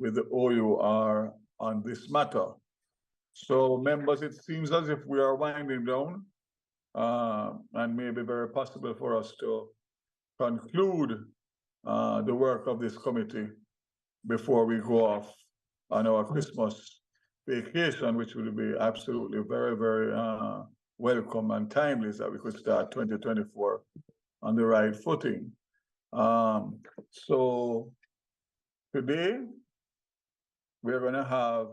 with the OUR on this matter. So, members, it seems as if we are winding down, and may be very possible for us to conclude the work of this committee before we go off on our Christmas vacation, which will be absolutely very, very welcome and timely, so that we could start 2024 on the right footing. So today we're going to have,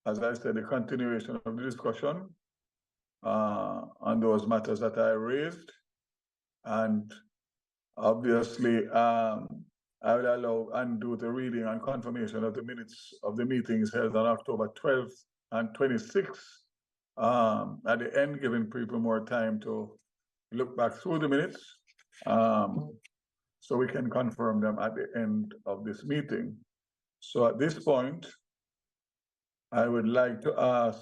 as I said, the continuation of the discussion on those matters that I raised. And obviously, I will allow and do the reading and confirmation of the minutes of the meetings held on October 12th and 26th. At the end, giving people more time to look back through the minutes, so we can confirm them at the end of this meeting. So at this point, I would like to ask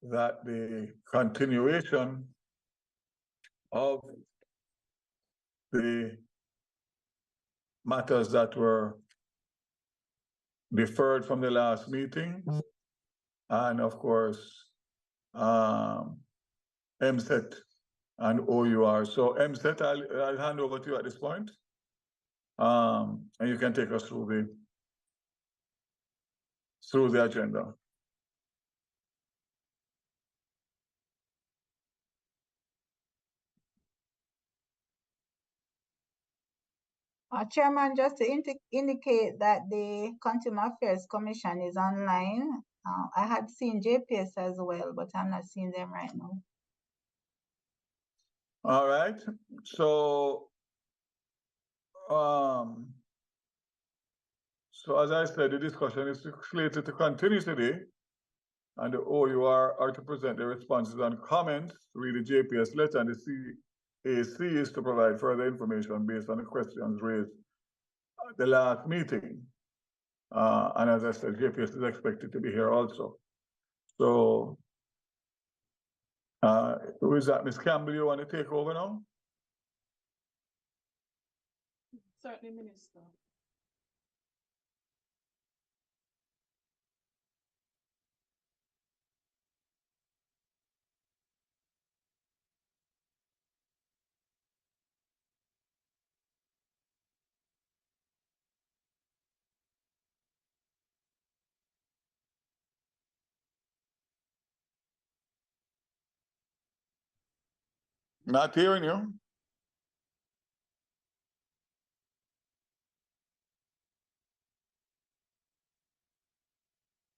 that the continuation of the matters that were deferred from the last meeting, and of course, MSET and OUR. So MSET, I'll hand over to you at this point, and you can take us through the agenda. Chairman, just to indicate that the Consumer Affairs Commission is online. I had seen JPS as well, but I'm not seeing them right now. All right. So, as I said, the discussion is slated to continue today, and the OUR are to present the responses and comments, read the JPS letter, and the CAC is to provide further information based on the questions raised at the last meeting. And as I said, JPS is expected to be here also. So, who is that? Ms. Campbell, you want to take over now? Certainly, Minister. Not hearing you.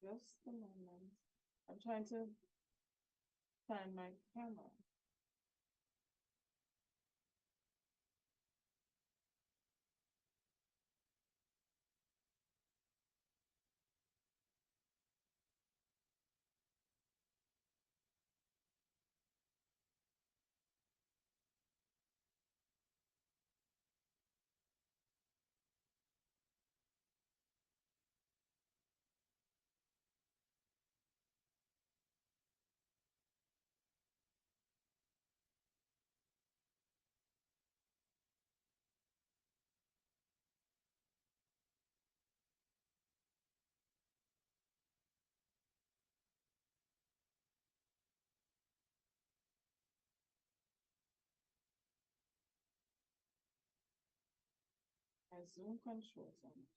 Just a moment. I'm trying to find my camera. My Zoom controls on this.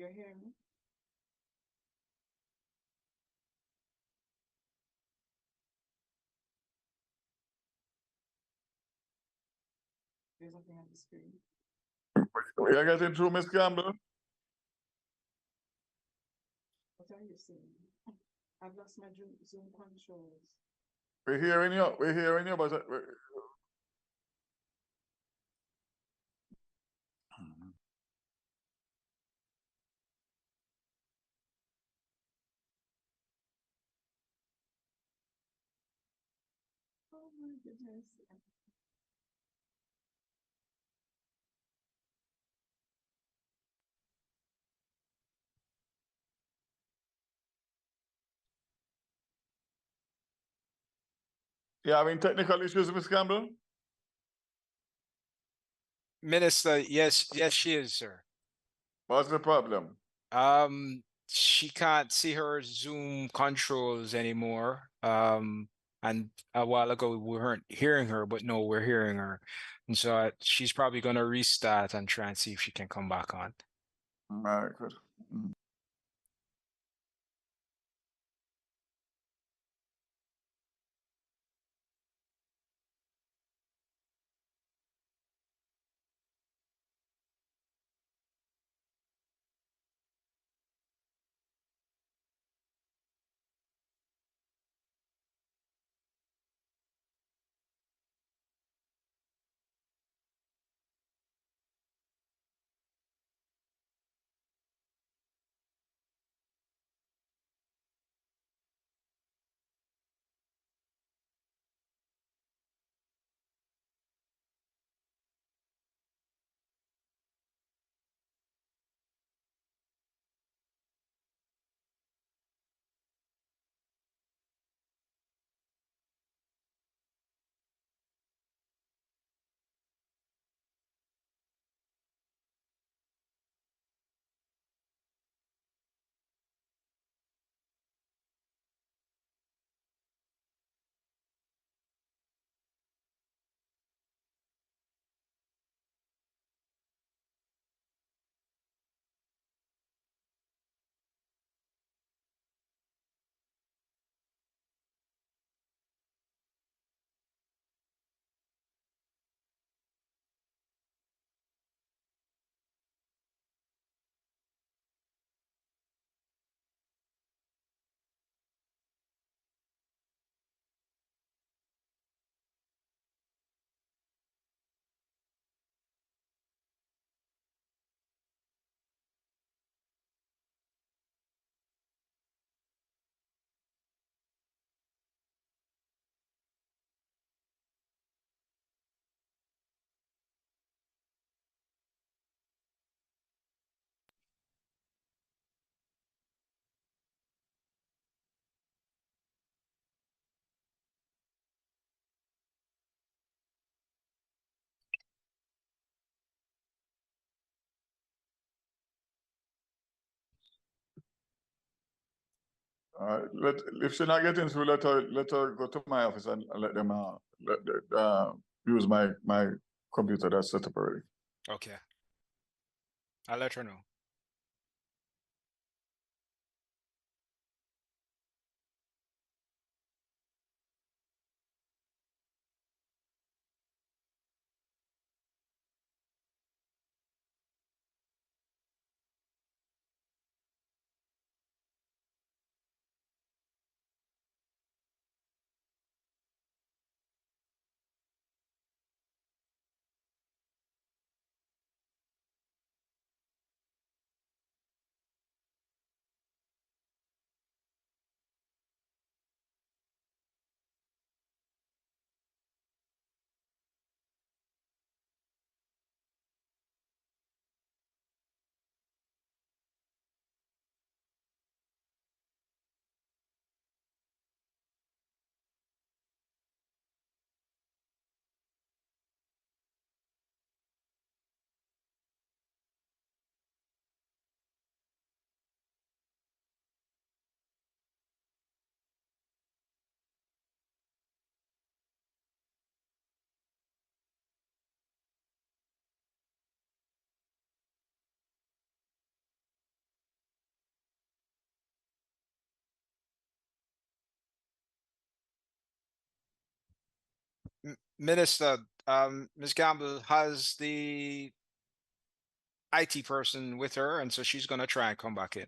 You're hearing me? There's nothing on the screen. We are getting through, Miss Campbell. What are you seeing? I've lost my Zoom controls. We're hearing you. We're hearing you, but Oh my goodness. you having technical issues, Miss Campbell? Minister, yes, she is, sir. What's the problem? She can't see her Zoom controls anymore. And a while ago we weren't hearing her, but no, we're hearing her. And so she's probably gonna restart and try and see if she can come back on. Very good. Mm. If she's not getting through, let her go to my office and let them use my computer that's set up already. Okay. I'll let her know. Minister, Ms. Gamble has the IT person with her, and so she's gonna try and come back in.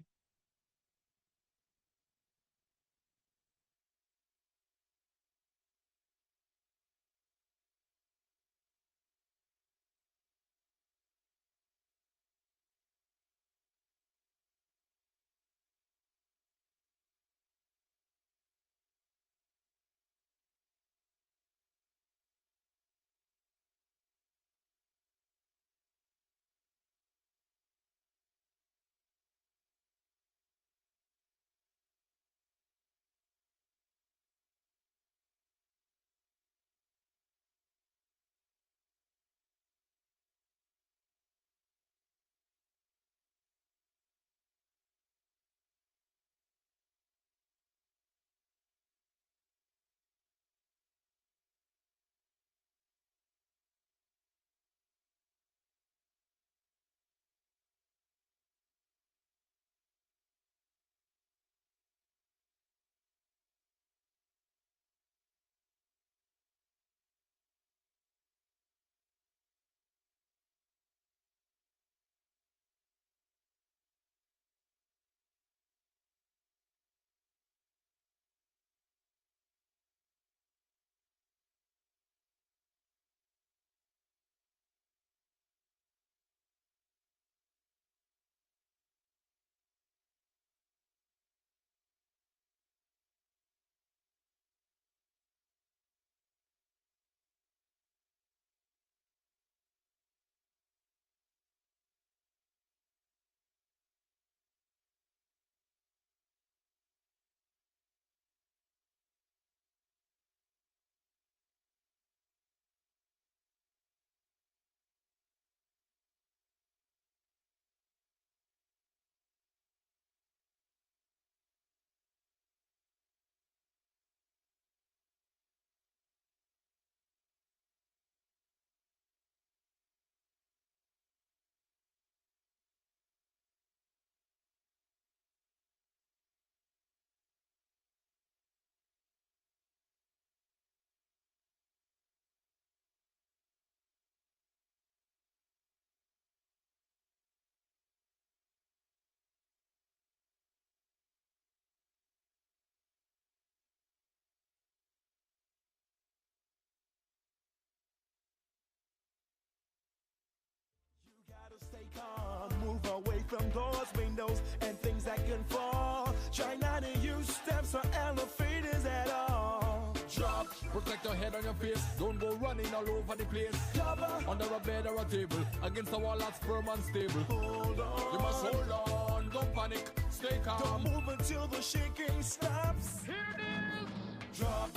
Stay calm, move away from doors, windows, and things that can fall. Try not to use steps or elevators at all. Drop, protect your head on your face. Don't go running all over the place. Cover, Under a bed or a table, against a wall that's firm and stable. hold on. You must hold on, don't panic, stay Don't calm. move until the shaking stops. Here it is. Drop,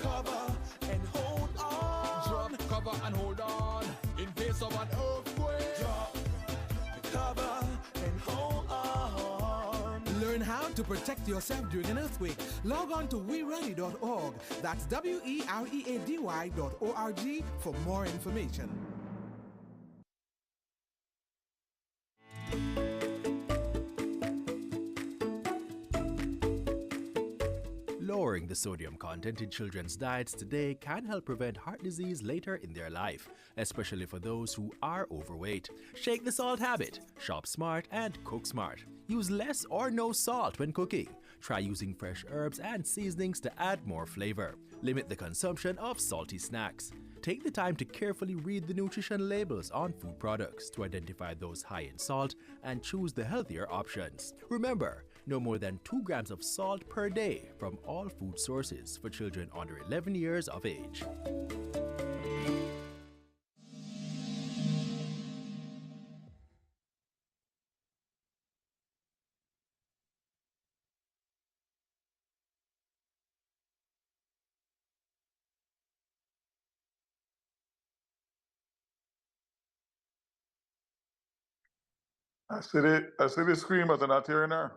cover, and hold on. Drop, cover and hold on, in case of an earthquake. Drop, cover, and hold on. Learn how to protect yourself during an earthquake. Log on to weready.org. That's weready.org for more information. Lowering the sodium content in children's diets today can help prevent heart disease later in their life, especially for those who are overweight. Shake the salt habit, shop smart and cook smart. Use less or no salt when cooking. Try using fresh herbs and seasonings to add more flavor. Limit the consumption of salty snacks. Take the time to carefully read the nutrition labels on food products to identify those high in salt and choose the healthier options. Remember, no more than 2 grams of salt per day from all food sources for children under 11 years of age. I see the screen, but I'm not hearing her.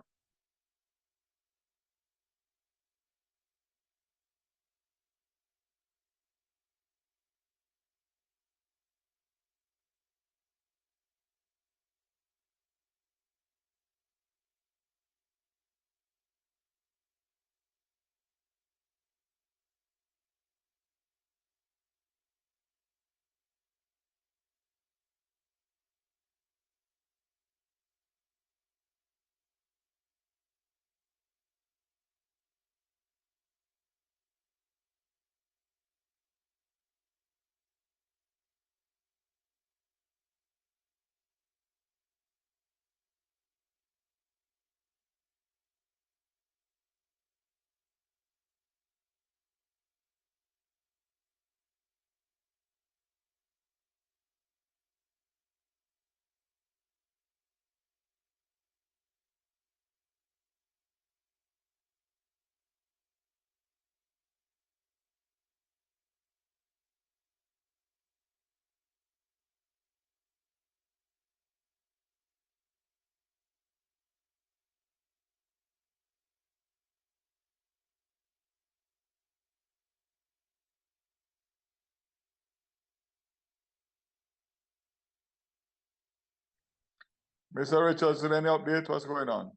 Mr. Richardson, any update? What's going on?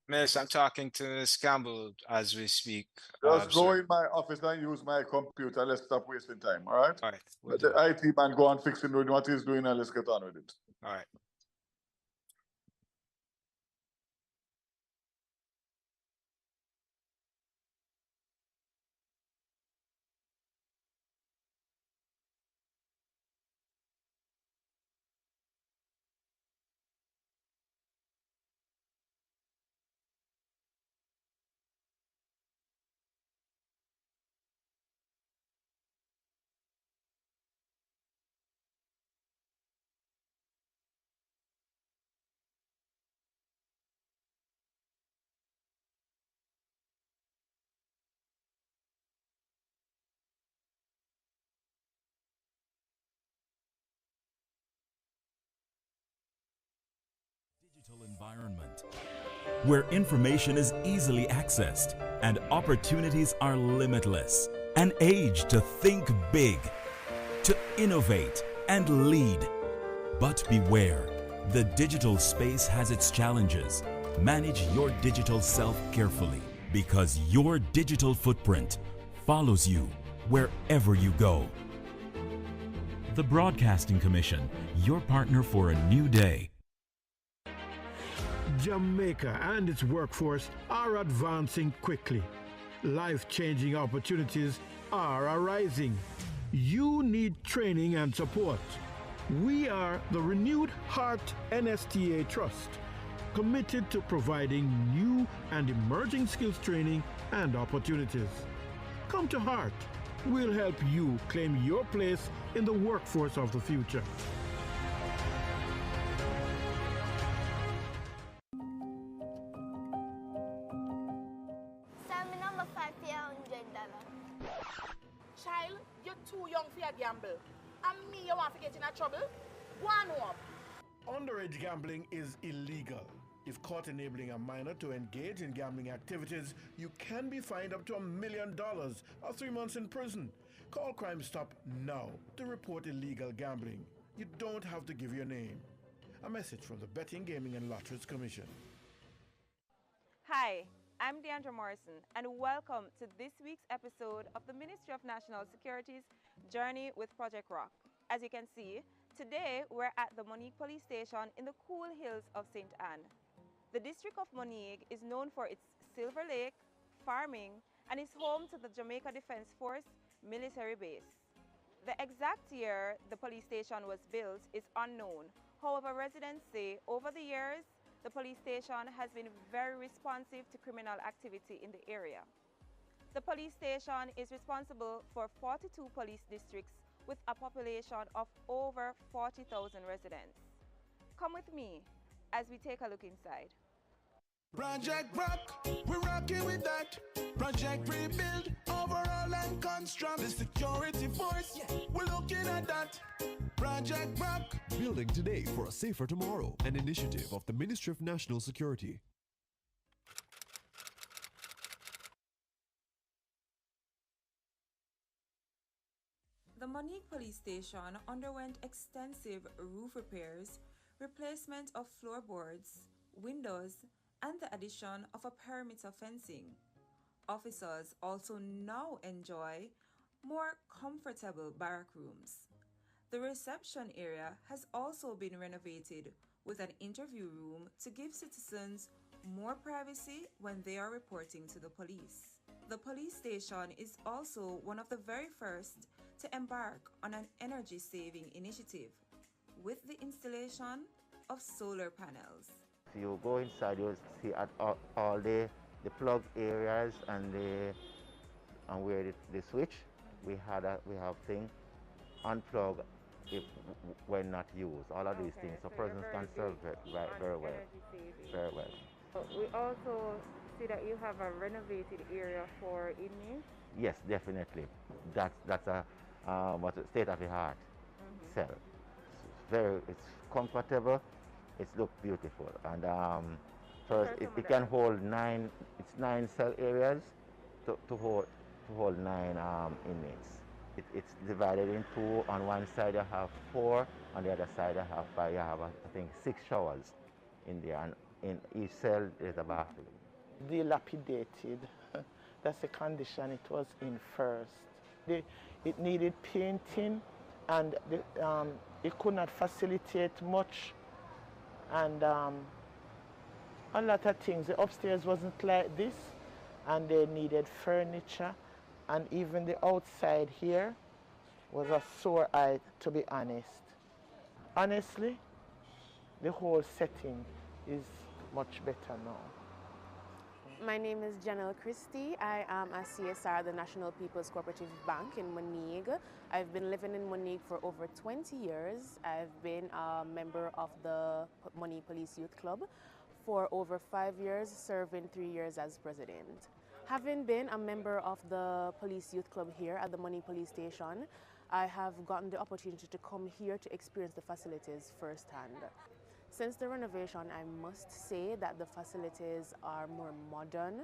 Miss, I'm talking to Miss Campbell as we speak. Just go sir. in my office and use my computer. Let's stop wasting time, all right? All right, we'll Let do the it. IT man go on fixing what he's doing and let's get on with it. All right. Digital environment where information is easily accessed and opportunities are limitless. An age to think big, to innovate and lead. But beware, the digital space has its challenges. Manage your digital self carefully because your digital footprint follows you wherever you go. The Broadcasting Commission, your partner for a new day. Jamaica and its workforce are advancing quickly. Life-changing opportunities are arising. You need training and support. We are the Renewed Heart NSTA Trust, committed to providing new and emerging skills training and opportunities. Come to Heart. We'll help you claim your place in the workforce of the future. Child, you're too young for your gamble. And me, you want to get in a trouble? Go on home. Underage gambling is illegal. If caught enabling a minor to engage in gambling activities, you can be fined up to $1 million or 3 months in prison. Call Crime Stop now to report illegal gambling. You don't have to give your name. A message from the Betting, Gaming and Lotteries Commission. Hi, I'm Deandra Morrison, and welcome to this week's episode of the Ministry of National Security's Journey with Project Rock. As you can see, today we're at the Monique Police Station in the cool hills of St. Anne. The district of Monique is known for its Silver Lake, farming, and is home to the Jamaica Defense Force military base. The exact year the police station was built is unknown. However, residents say over the years, the police station has been very responsive to criminal activity in the area. The police station is responsible for 42 police districts with a population of over 40,000 residents. Come with me as we take a look inside. Project Rock, we're rocking with that. Project Rebuild, overall and construct. The security force, we're looking at that. Project Rock. Building today for a safer tomorrow, an initiative of the Ministry of National Security. The Monique Police Station underwent extensive roof repairs, replacement of floorboards, windows, and the addition of a perimeter fencing. Officers also now enjoy more comfortable barrack rooms. The reception area has also been renovated with an interview room to give citizens more privacy when they are reporting to the police. The police station is also one of the very first to embark on an energy-saving initiative with the installation of solar panels. If you go inside, you'll see at all the plug areas and where the switch. We have things unplug if when not used. All of these things, so persons can serve it very well. Very well. We also see that you have a renovated area for inmates. Yes, definitely. That's a state of the art cell. It's comfortable. It's look beautiful, and first it can hold 9. It's 9 cell areas to hold 9 inmates. It's divided in two. On one side you have 4, on the other side you have 5. You have, I think, 6 showers in there, and in each cell there's a bathroom. Dilapidated. That's the condition it was in first. It needed painting, and it could not facilitate much, and a lot of things. The upstairs wasn't like this, and they needed furniture, and even the outside here was a sore eye, to be honest. Honestly, the whole setting is much better now. My name is Janelle Christie. I am a CSR at the National People's Cooperative Bank in Monique. I've been living in Monique for over 20 years. I've been a member of the Monique Police Youth Club for over 5 years, serving 3 years as president. Having been a member of the Police Youth Club here at the Monique Police Station, I have gotten the opportunity to come here to experience the facilities firsthand. Since the renovation, I must say that the facilities are more modern.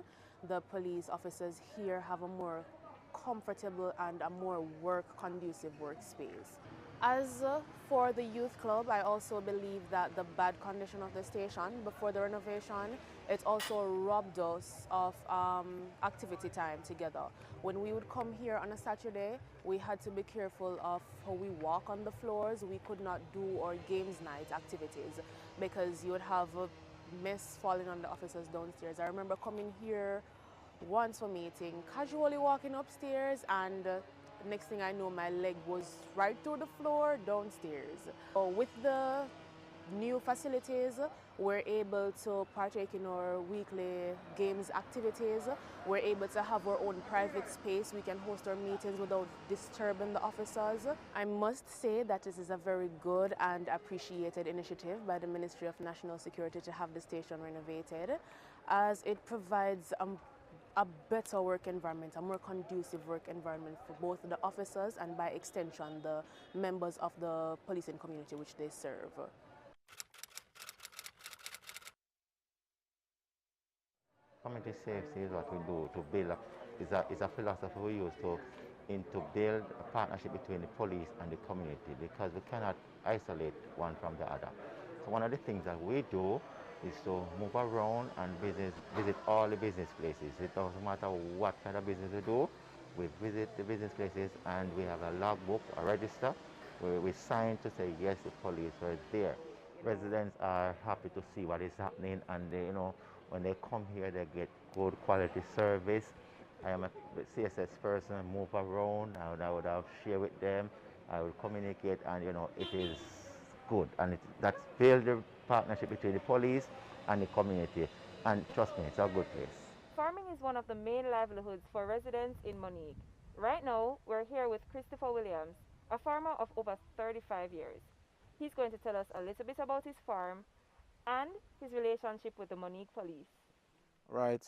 The police officers here have a more comfortable and a more conducive workspace. As for the youth club, I also believe that the bad condition of the station before the renovation, it also robbed us of activity time together. When we would come here on a Saturday, we had to be careful of how we walk on the floors. We could not do our games night activities because you would have a mess falling on the officers downstairs. I remember coming here once for meeting, casually walking upstairs, and next thing I know, my leg was right through the floor downstairs. So with the new facilities, we're able to partake in our weekly games activities. We're able to have our own private space. We can host our meetings without disturbing the officers. I must say that this is a very good and appreciated initiative by the Ministry of National Security to have the station renovated, as it provides a better work environment, a more conducive work environment for both the officers and by extension the members of the policing community which they serve. Community safety is what we do to build up, is a philosophy we use to build a partnership between the police and the community, because we cannot isolate one from the other. So one of the things that we do is to move around and visit all the business places. It doesn't matter what kind of business we do, we visit the business places and we have a logbook, a register, where we sign to say yes, the police were there. Residents are happy to see what is happening, and they, when they come here, they get good quality service. I am a CSS person, move around, I would have share with them, I would communicate, and it is good, and that's build the partnership between the police and the community, and trust me, it's a good place. Farming is one of the main livelihoods for residents in Monique. Right now, we're here with Christopher Williams, a farmer of over 35 years. He's going to tell us a little bit about his farm and his relationship with the Monique police. Right,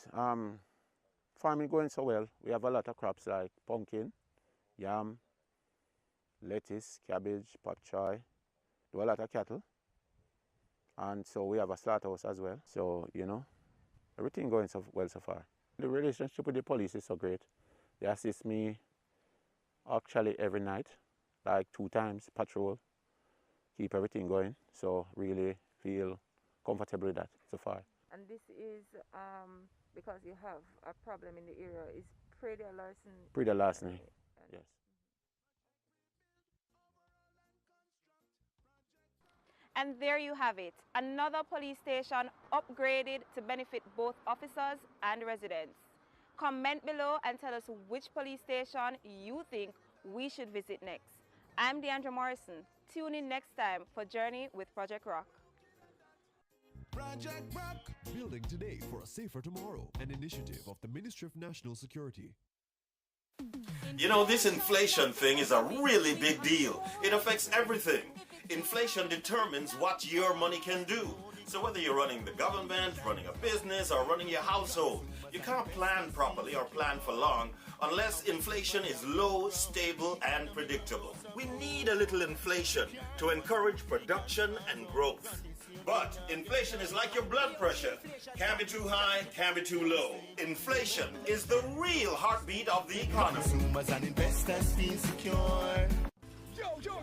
farming going so well. We have a lot of crops like pumpkin, yam, lettuce, cabbage, pak choy, do a lot of cattle. And so we have a slaughterhouse as well. So, everything going so well so far. The relationship with the police is so great. They assist me actually every night, like 2 times patrol, keep everything going. So really feel comfortable with that so far. And this is because you have a problem in the area, is predatory larceny? Predatory larceny, yes. And there you have it, another police station upgraded to benefit both officers and residents. Comment below and tell us which police station you think we should visit next. I'm Deandra Morrison. Tune in next time for Journey with Project Rock. Project Rock. Building today for a safer tomorrow, an initiative of the Ministry of National Security. This inflation thing is a really big deal. It affects everything. Inflation determines what your money can do. So whether you're running the government, running a business, or running your household, you can't plan properly or plan for long unless inflation is low, stable, and predictable. We need a little inflation to encourage production and growth. But inflation is like your blood pressure. Can't be too high, can't be too low. Inflation is the real heartbeat of the economy. Consumers and investors feel secure. Yo,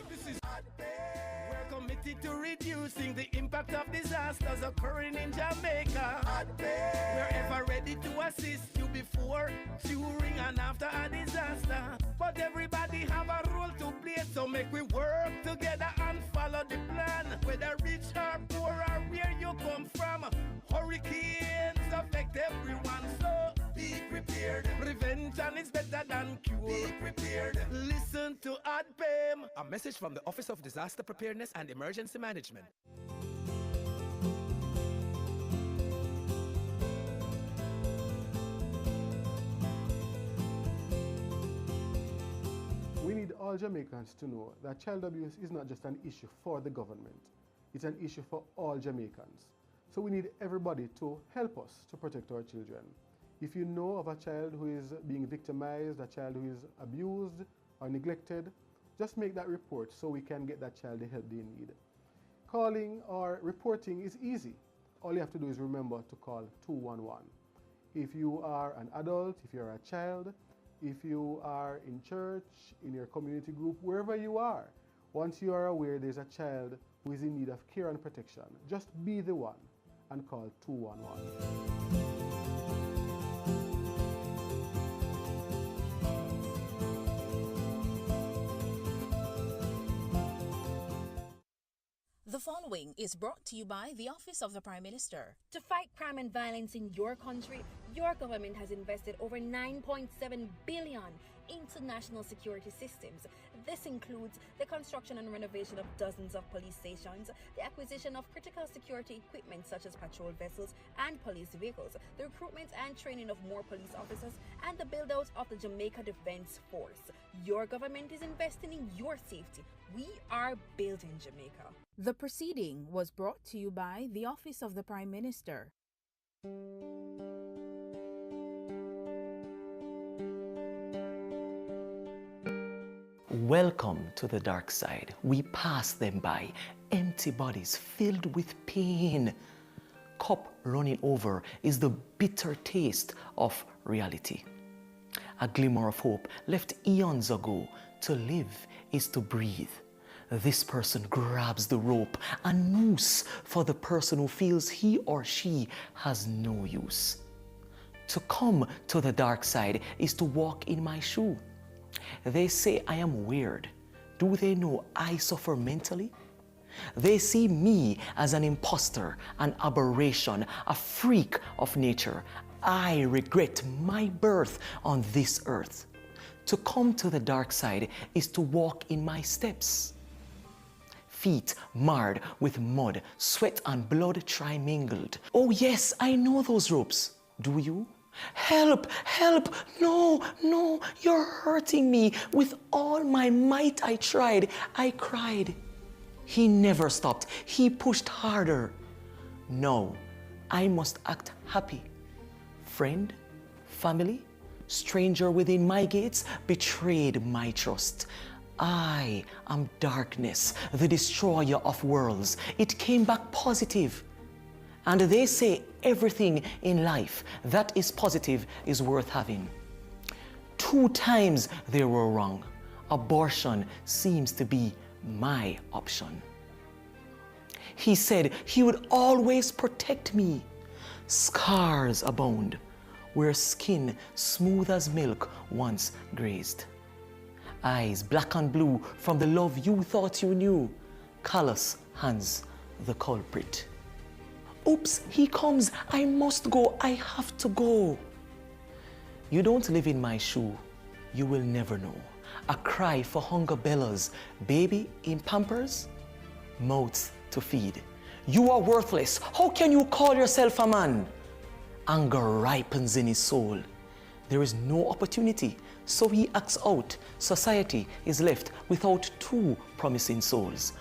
this is we're committed to reducing the impact of disasters occurring in Jamaica. We're ever ready to assist you before, during, and after a disaster. But everybody have a role to play, so make we work together and follow the plan. Whether rich or poor or where you come from, hurricanes affect everyone, so be prepared. Prevention is better than cure. Be prepared. Listen to ADPEM. A message from the Office of Disaster Preparedness and Emergency Management. We need all Jamaicans to know that child abuse is not just an issue for the government, it's an issue for all Jamaicans. So we need everybody to help us to protect our children. If you know of a child who is being victimized, a child who is abused or neglected, just make that report so we can get that child the help they need. Calling or reporting is easy. All you have to do is remember to call 211. If you are an adult, if you're a child, if you are in church, in your community group, wherever you are, once you are aware there's a child who is in need of care and protection, just be the one and call 211. The following is brought to you by the Office of the Prime Minister. To fight crime and violence in your country, your government has invested over $9.7 billion into national security systems. This includes the construction and renovation of dozens of police stations, the acquisition of critical security equipment such as patrol vessels and police vehicles, the recruitment and training of more police officers, and the build-out of the Jamaica Defense Force. Your government is investing in your safety. We are building Jamaica. The proceeding was brought to you by the Office of the Prime Minister. Welcome to the dark side. We pass them by, empty bodies filled with pain. Cup running over is the bitter taste of reality. A glimmer of hope left eons ago. To live is to breathe. This person grabs the rope and noose for the person who feels he or she has no use. To come to the dark side is to walk in my shoe. They say I am weird. Do they know I suffer mentally? They see me as an imposter, an aberration, a freak of nature. I regret my birth on this earth. To come to the dark side is to walk in my steps. Feet marred with mud, sweat and blood trimingled. Oh yes, I know those ropes. Do you? Help! Help! No! No! You're hurting me. With all my might I tried. I cried. He never stopped. He pushed harder. No, I must act happy. Friend, family, stranger within my gates betrayed my trust. I am darkness, the destroyer of worlds. It came back positive. And they say everything in life that is positive is worth having. 2 times they were wrong. Abortion seems to be my option. He said he would always protect me. Scars abound where skin smooth as milk once grazed. Eyes black and blue from the love you thought you knew. Callous hands, the culprit. Oops, he comes. I must go. I have to go. You don't live in my shoe. You will never know. A cry for hunger bellows. Baby in Pampers? Mouths to feed. You are worthless. How can you call yourself a man? Anger ripens in his soul. There is no opportunity, so he acts out. Society is left without 2 promising souls.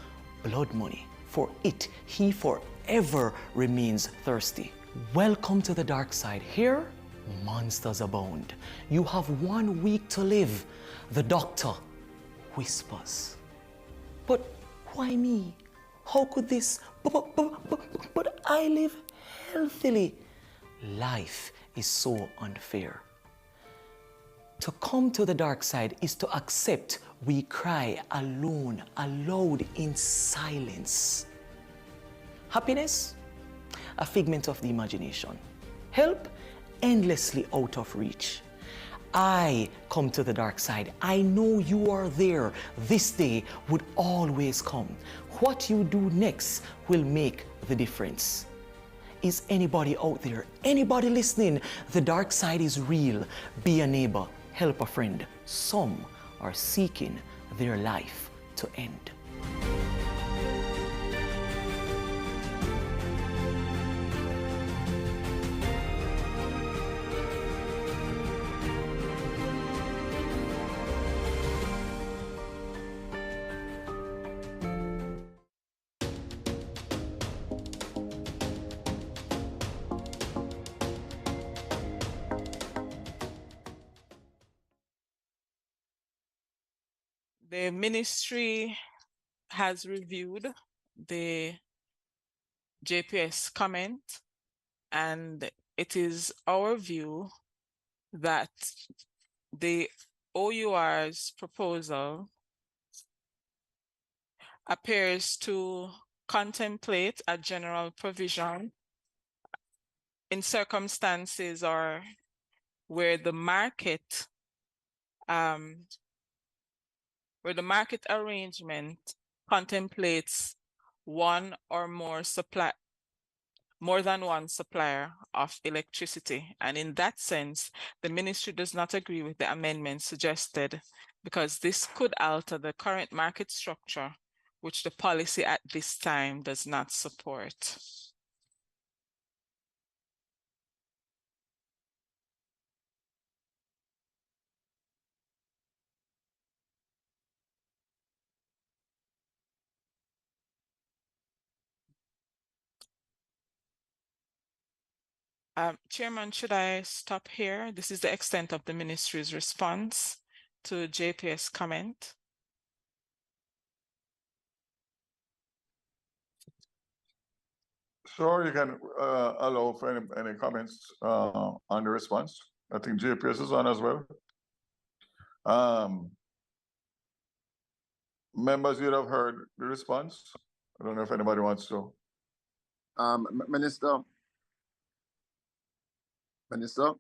Blood money. For it, he forever remains thirsty. Welcome to the dark side. Here, monsters abound. You have 1 week to live. The doctor whispers. But why me? How could this? But I live healthily. Life is so unfair. To come to the dark side is to accept we cry alone, aloud in silence. Happiness? A figment of the imagination. Help? Endlessly out of reach. I come to the dark side. I know you are there. This day would always come. What you do next will make the difference. Is anybody out there? Anybody listening? The dark side is real. Be a neighbor. Help a friend. Some are seeking their life to end. The ministry has reviewed the JPS comment, and it is our view that the OUR's proposal appears to contemplate a general provision in circumstances or where the market arrangement contemplates more than one supplier of electricity. And in that sense, the ministry does not agree with the amendment suggested because this could alter the current market structure, which the policy at this time does not support. Chairman, should I stop here? This is the extent of the ministry's response to JPS comment. Sure, you can allow for any comments on the response. I think JPS is on as well. Members, you'd have heard the response. I don't know if anybody wants to. Minister,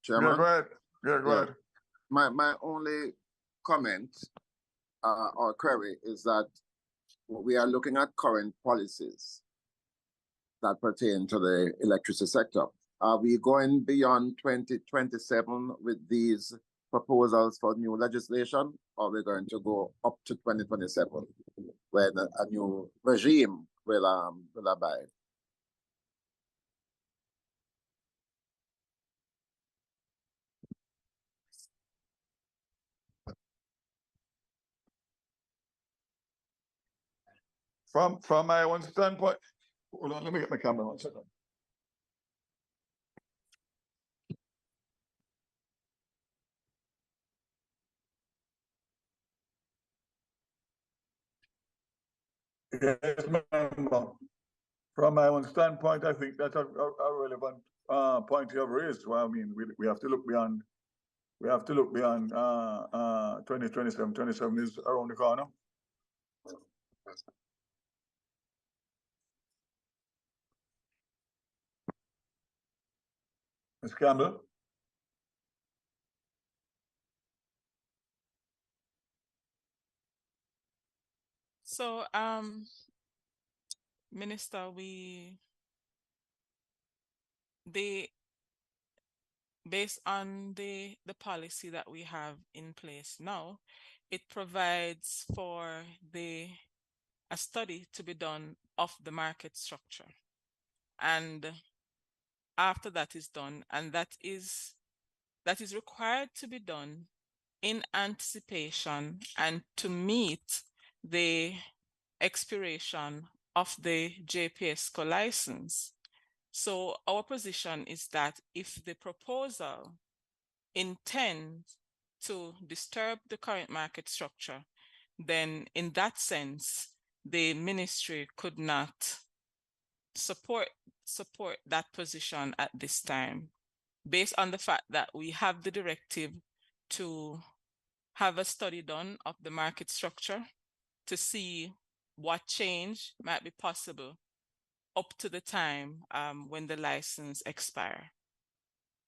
Chairman. Yeah, go ahead. Yeah, go ahead. My only comment or query is that we are looking at current policies that pertain to the electricity sector. Are we going beyond 2027 with these proposals for new legislation, or we're going to go up to 2027 when a new regime will abide? From my own standpoint, hold on, let me get my camera 1 second. Yes, member. From my own standpoint, I think that's a relevant point you have raised. Well, I mean, we have to look beyond. We have to look beyond 2027. 27 is around the corner. Ms. Campbell. So, Minister, based on the policy that we have in place now, it provides for a study to be done of the market structure. And after that is done, and that is required to be done in anticipation and to meet the expiration of the JPSCO license. So our position is that if the proposal intends to disturb the current market structure, then in that sense, the ministry could not support that position at this time, based on the fact that we have the directive to have a study done of the market structure to see what change might be possible up to the time when the license expire.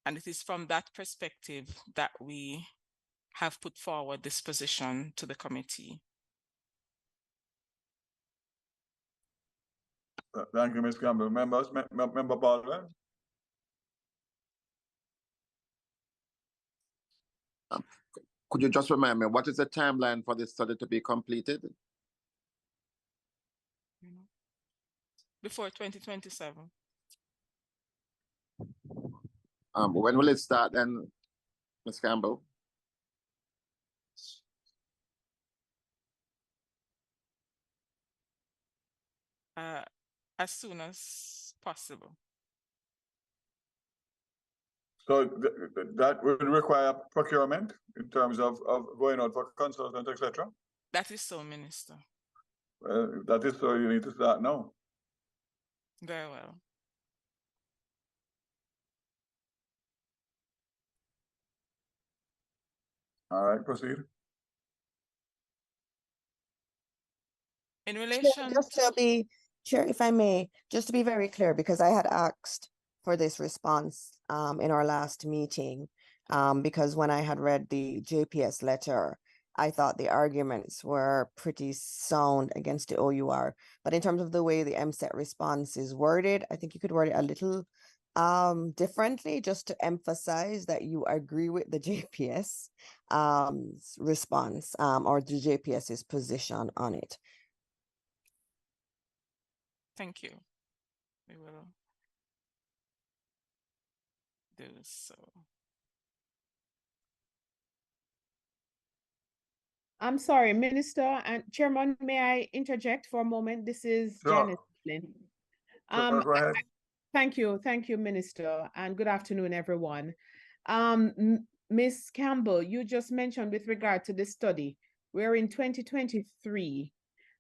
And it is from that perspective that we have put forward this position to the committee. Thank you, Ms. Campbell. Members, Member Baldwin? Could you just remind me, what is the timeline for this study to be completed? Before 2027. When will it start then, Ms. Campbell? As soon as possible. So that would require procurement in terms of going out for consultants, etc. That is so, Minister. That is so. You need to start now. Very well. All right, proceed. In relation, just to be, Chair, if I may, just to be very clear, because I had asked for this response in our last meeting, because when I had read the JPS letter, I thought the arguments were pretty sound against the OUR. But in terms of the way the MSET response is worded, I think you could word it a little differently, just to emphasize that you agree with the JPS response or the JPS's position on it. Thank you. We will do so. I'm sorry, Minister and Chairman, may I interject for a moment? This is Janice Flynn. Go ahead. Thank you, Minister, and good afternoon, everyone. Ms. Campbell, you just mentioned with regard to the study, we're in 2023,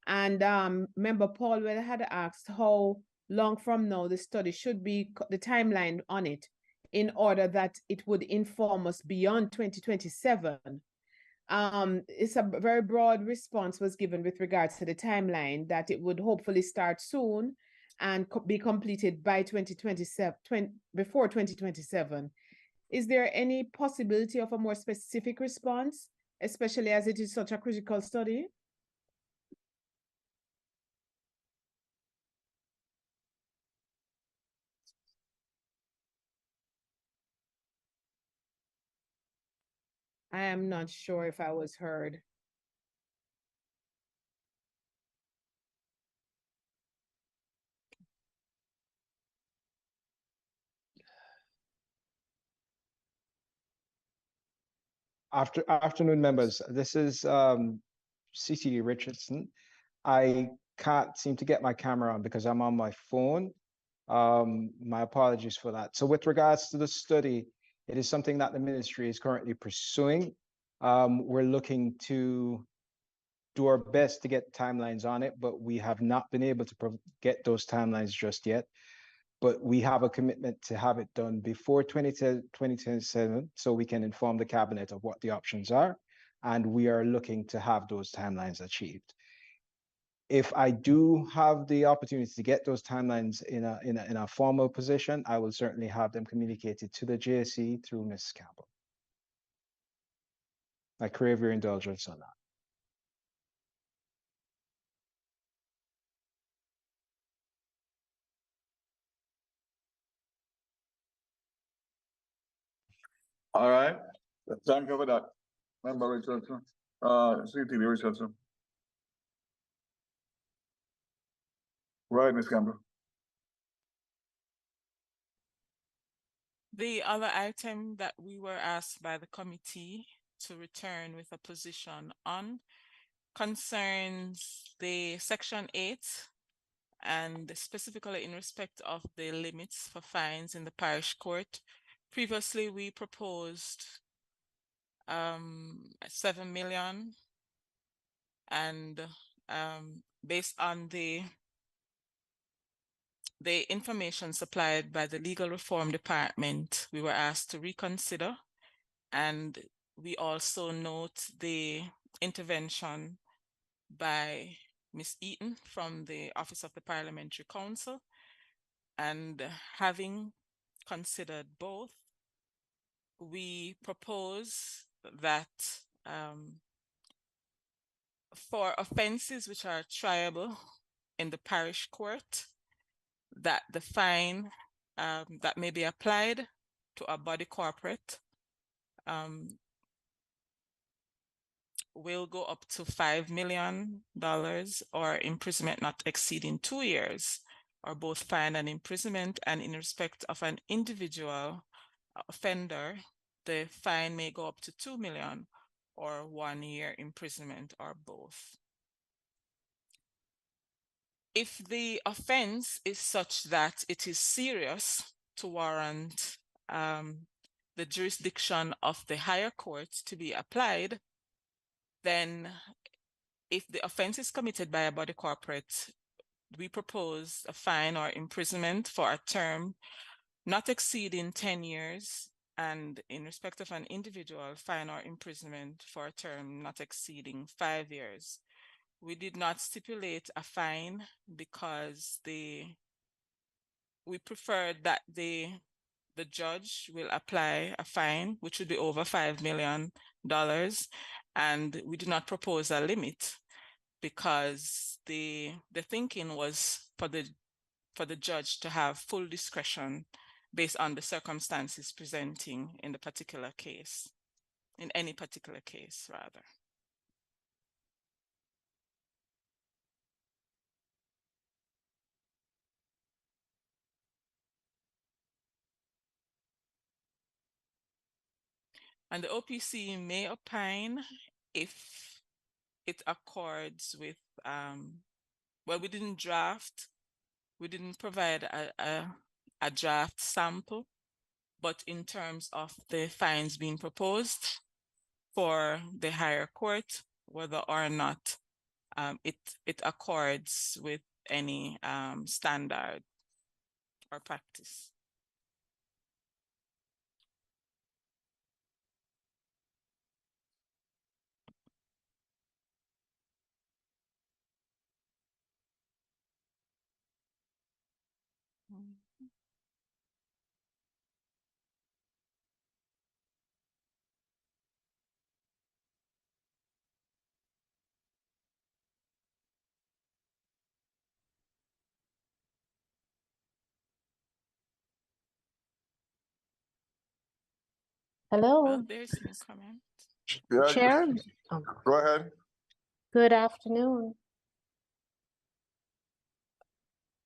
and Member Paul had asked how long from now the study should be, the timeline on it, in order that it would inform us beyond 2027. It's a very broad response was given with regards to the timeline, that it would hopefully start soon and be completed by 2027, before 2027. Is there any possibility of a more specific response, especially as it is such a critical study? I am not sure if I was heard. Afternoon, members. This is CCD Richardson. I can't seem to get my camera on because I'm on my phone. My apologies for that. So with regards to the study, it is something that the ministry is currently pursuing. We're looking to do our best to get timelines on it, but we have not been able to get those timelines just yet. But we have a commitment to have it done before 2027, so we can inform the cabinet of what the options are, and we are looking to have those timelines achieved. If I do have the opportunity to get those timelines in a formal position, I will certainly have them communicated to the JSE through Ms. Campbell. I crave your indulgence on that. All right. Thank you for that. Member Richardson. CTD Richardson. Right, Ms. Campbell. The other item that we were asked by the committee to return with a position on concerns the Section 8, and specifically in respect of the limits for fines in the parish court. Previously, we proposed 7 million, and based on the information supplied by the Legal Reform Department, we were asked to reconsider, and we also note the intervention by Ms. Eaton from the Office of the Parliamentary Counsel. And having considered both, we propose that for offenses which are triable in the parish court, that the fine that may be applied to a body corporate will go up to $5 million or imprisonment not exceeding 2 years, or both fine and imprisonment. And in respect of an individual offender, the fine may go up to 2 million or 1 year imprisonment, or both. If the offense is such that it is serious to warrant the jurisdiction of the higher court to be applied, then if the offense is committed by a body corporate, we propose a fine or imprisonment for a term not exceeding 10 years, and in respect of an individual, fine or imprisonment for a term not exceeding 5 years. We did not stipulate a fine because we preferred that the judge will apply a fine which would be over $5 million, and we did not propose a limit because the thinking was for the judge to have full discretion based on the circumstances presenting in the particular case, in any particular case, rather. And the OPC may opine if it accords with, well, we didn't provide a draft sample, but in terms of the fines being proposed for the higher court, whether or not it accords with any standard or practice. Hello. Well, there's no comment. Yeah, Chair. go ahead. Good afternoon.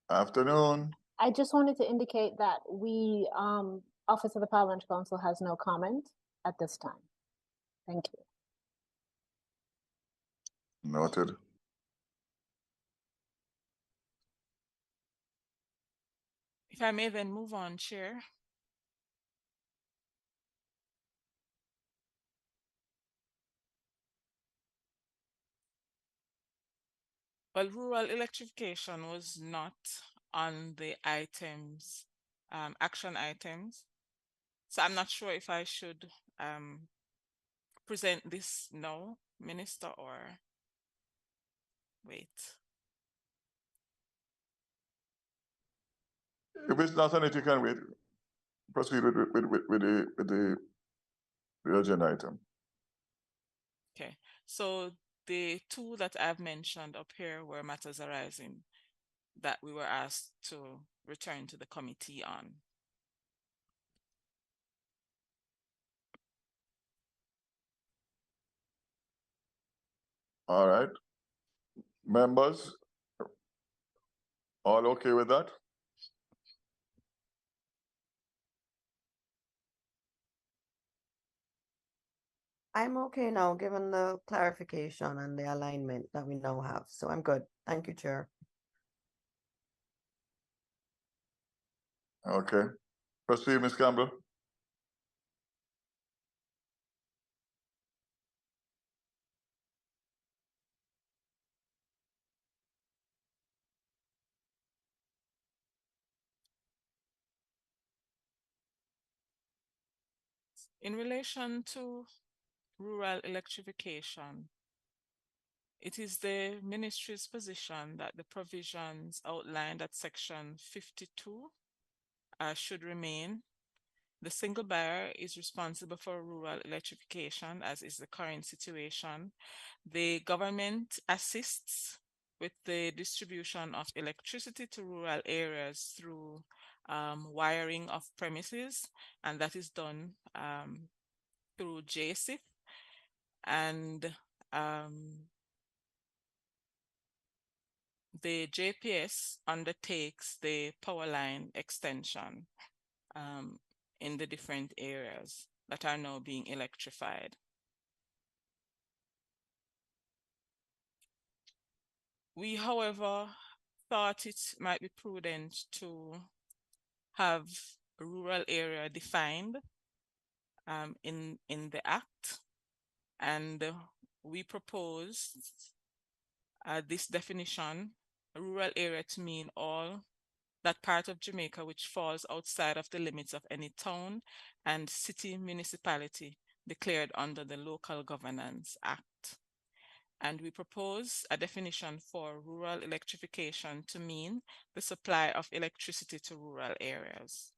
Afternoon. I just wanted to indicate that we, Office of the Parliamentary Counsel has no comment at this time. Thank you. Noted. If I may then move on, Chair. Well, rural electrification was not on the items, action items. So I'm not sure if I should present this now, Minister, or wait. If it's not on it, you can wait. Proceed with the agenda item. Okay, so the two that I've mentioned up here were matters arising that we were asked to return to the committee on. All right. Members, all okay with that? I'm okay now, given the clarification and the alignment that we now have. So I'm good. Thank you, Chair. Okay. Proceed, Ms. Campbell. In relation to rural electrification, it is the ministry's position that the provisions outlined at section 52 should remain. The single buyer is responsible for rural electrification, as is the current situation. The government assists with the distribution of electricity to rural areas through wiring of premises, and that is done through JSIF. And the JPS undertakes the power line extension in the different areas that are now being electrified. We, however, thought it might be prudent to have a rural area defined in the Act, and we proposed this definition, a rural area, to mean all that part of Jamaica which falls outside of the limits of any town and city municipality declared under the Local Governance Act. And we propose a definition for rural electrification to mean the supply of electricity to rural areas.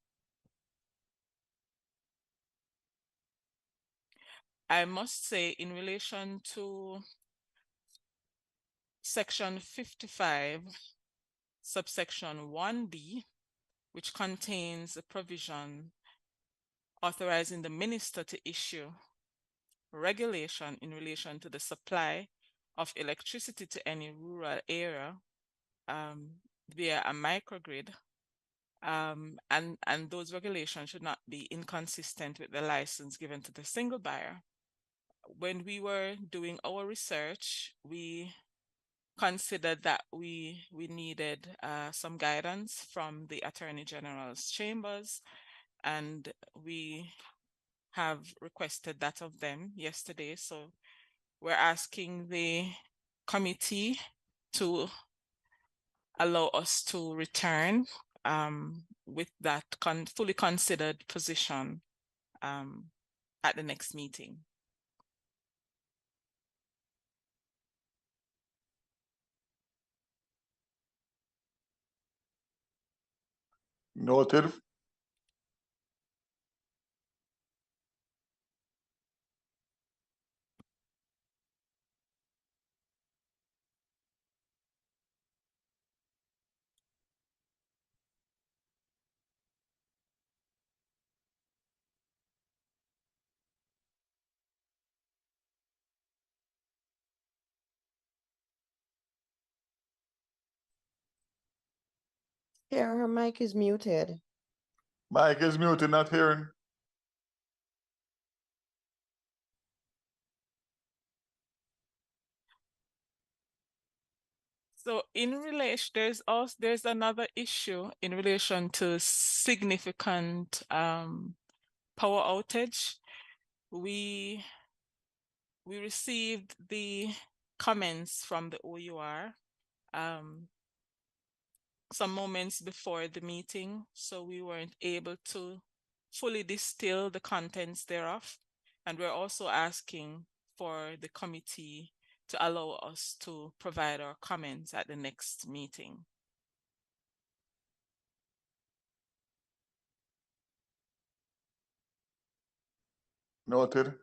I must say, in relation to section 55, subsection 1B, which contains a provision authorizing the minister to issue regulation in relation to the supply of electricity to any rural area via a microgrid, and those regulations should not be inconsistent with the license given to the single buyer. When we were doing our research, we considered that we needed some guidance from the Attorney General's chambers, and we have requested that of them yesterday. So we're asking the committee to allow us to return with that fully considered position at the next meeting. Noted. Yeah, her mic is muted. Mic is muted, not hearing. So in relation, there's another issue in relation to significant power outage. We received the comments from the OUR some moments before the meeting, so we weren't able to fully distill the contents thereof. And we're also asking for the committee to allow us to provide our comments at the next meeting. Noted.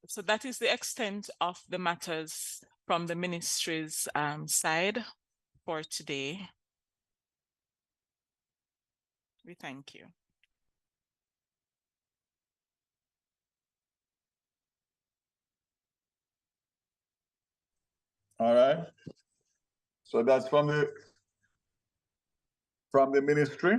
So that is the extent of the matters from the ministry's side for today. We thank you. All right. So that's from the ministry.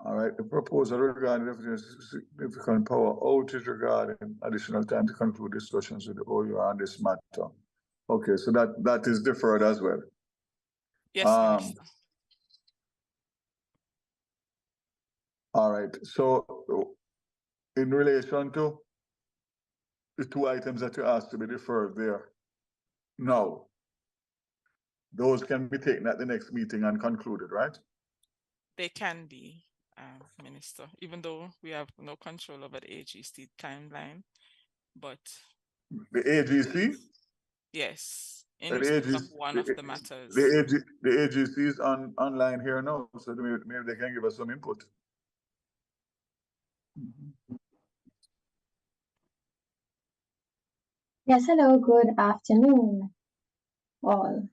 All right, the proposal regarding significant power outage regarding additional time to conclude discussions with the OUR on this matter. Okay, so that is deferred as well. Yes, Minister. All right, so in relation to the two items that you asked to be deferred there. No. Those can be taken at the next meeting and concluded, right? They can be, Minister, even though we have no control over the AGC timeline, but The AGC? yes, in The respect of AGC, one of the matters. the AGC is online here now, so maybe they can give us some input. Yes, hello, good afternoon, all.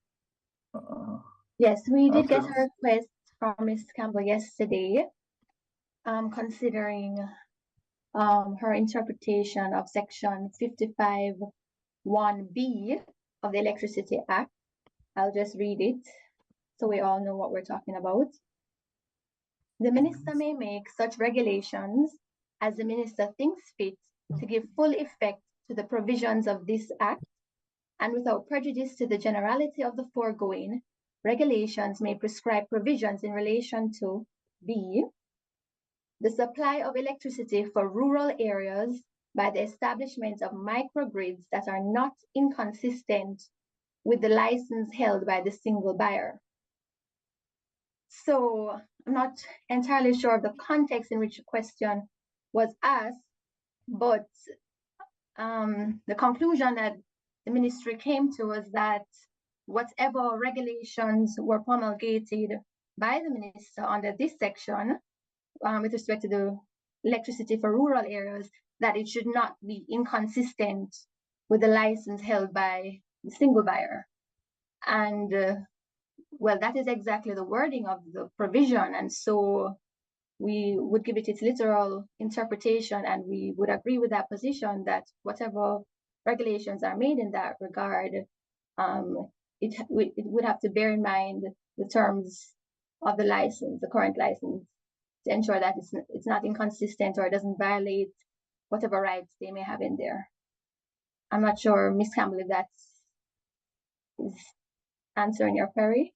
Yes, we did get a request from Ms. Campbell yesterday, considering her interpretation of Section 55(1)(b) of the Electricity Act. I'll just read it so we all know what we're talking about. The minister may make such regulations as the minister thinks fit to give full effect to the provisions of this act, and without prejudice to the generality of the foregoing, regulations may prescribe provisions in relation to b. the supply of electricity for rural areas by the establishment of microgrids that are not inconsistent with the license held by the single buyer. So I'm not entirely sure of the context in which the question was asked, but the conclusion that the ministry came to was that whatever regulations were promulgated by the minister under this section with respect to the electricity for rural areas, that it should not be inconsistent with the license held by the single buyer. And well, that is exactly the wording of the provision. And so we would give it its literal interpretation, and we would agree with that position that whatever regulations are made in that regard, it would have to bear in mind the terms of the license, the current license, to ensure that it's not inconsistent or it doesn't violate whatever rights they may have in there. I'm not sure, Ms. Campbell, if that's answering your query.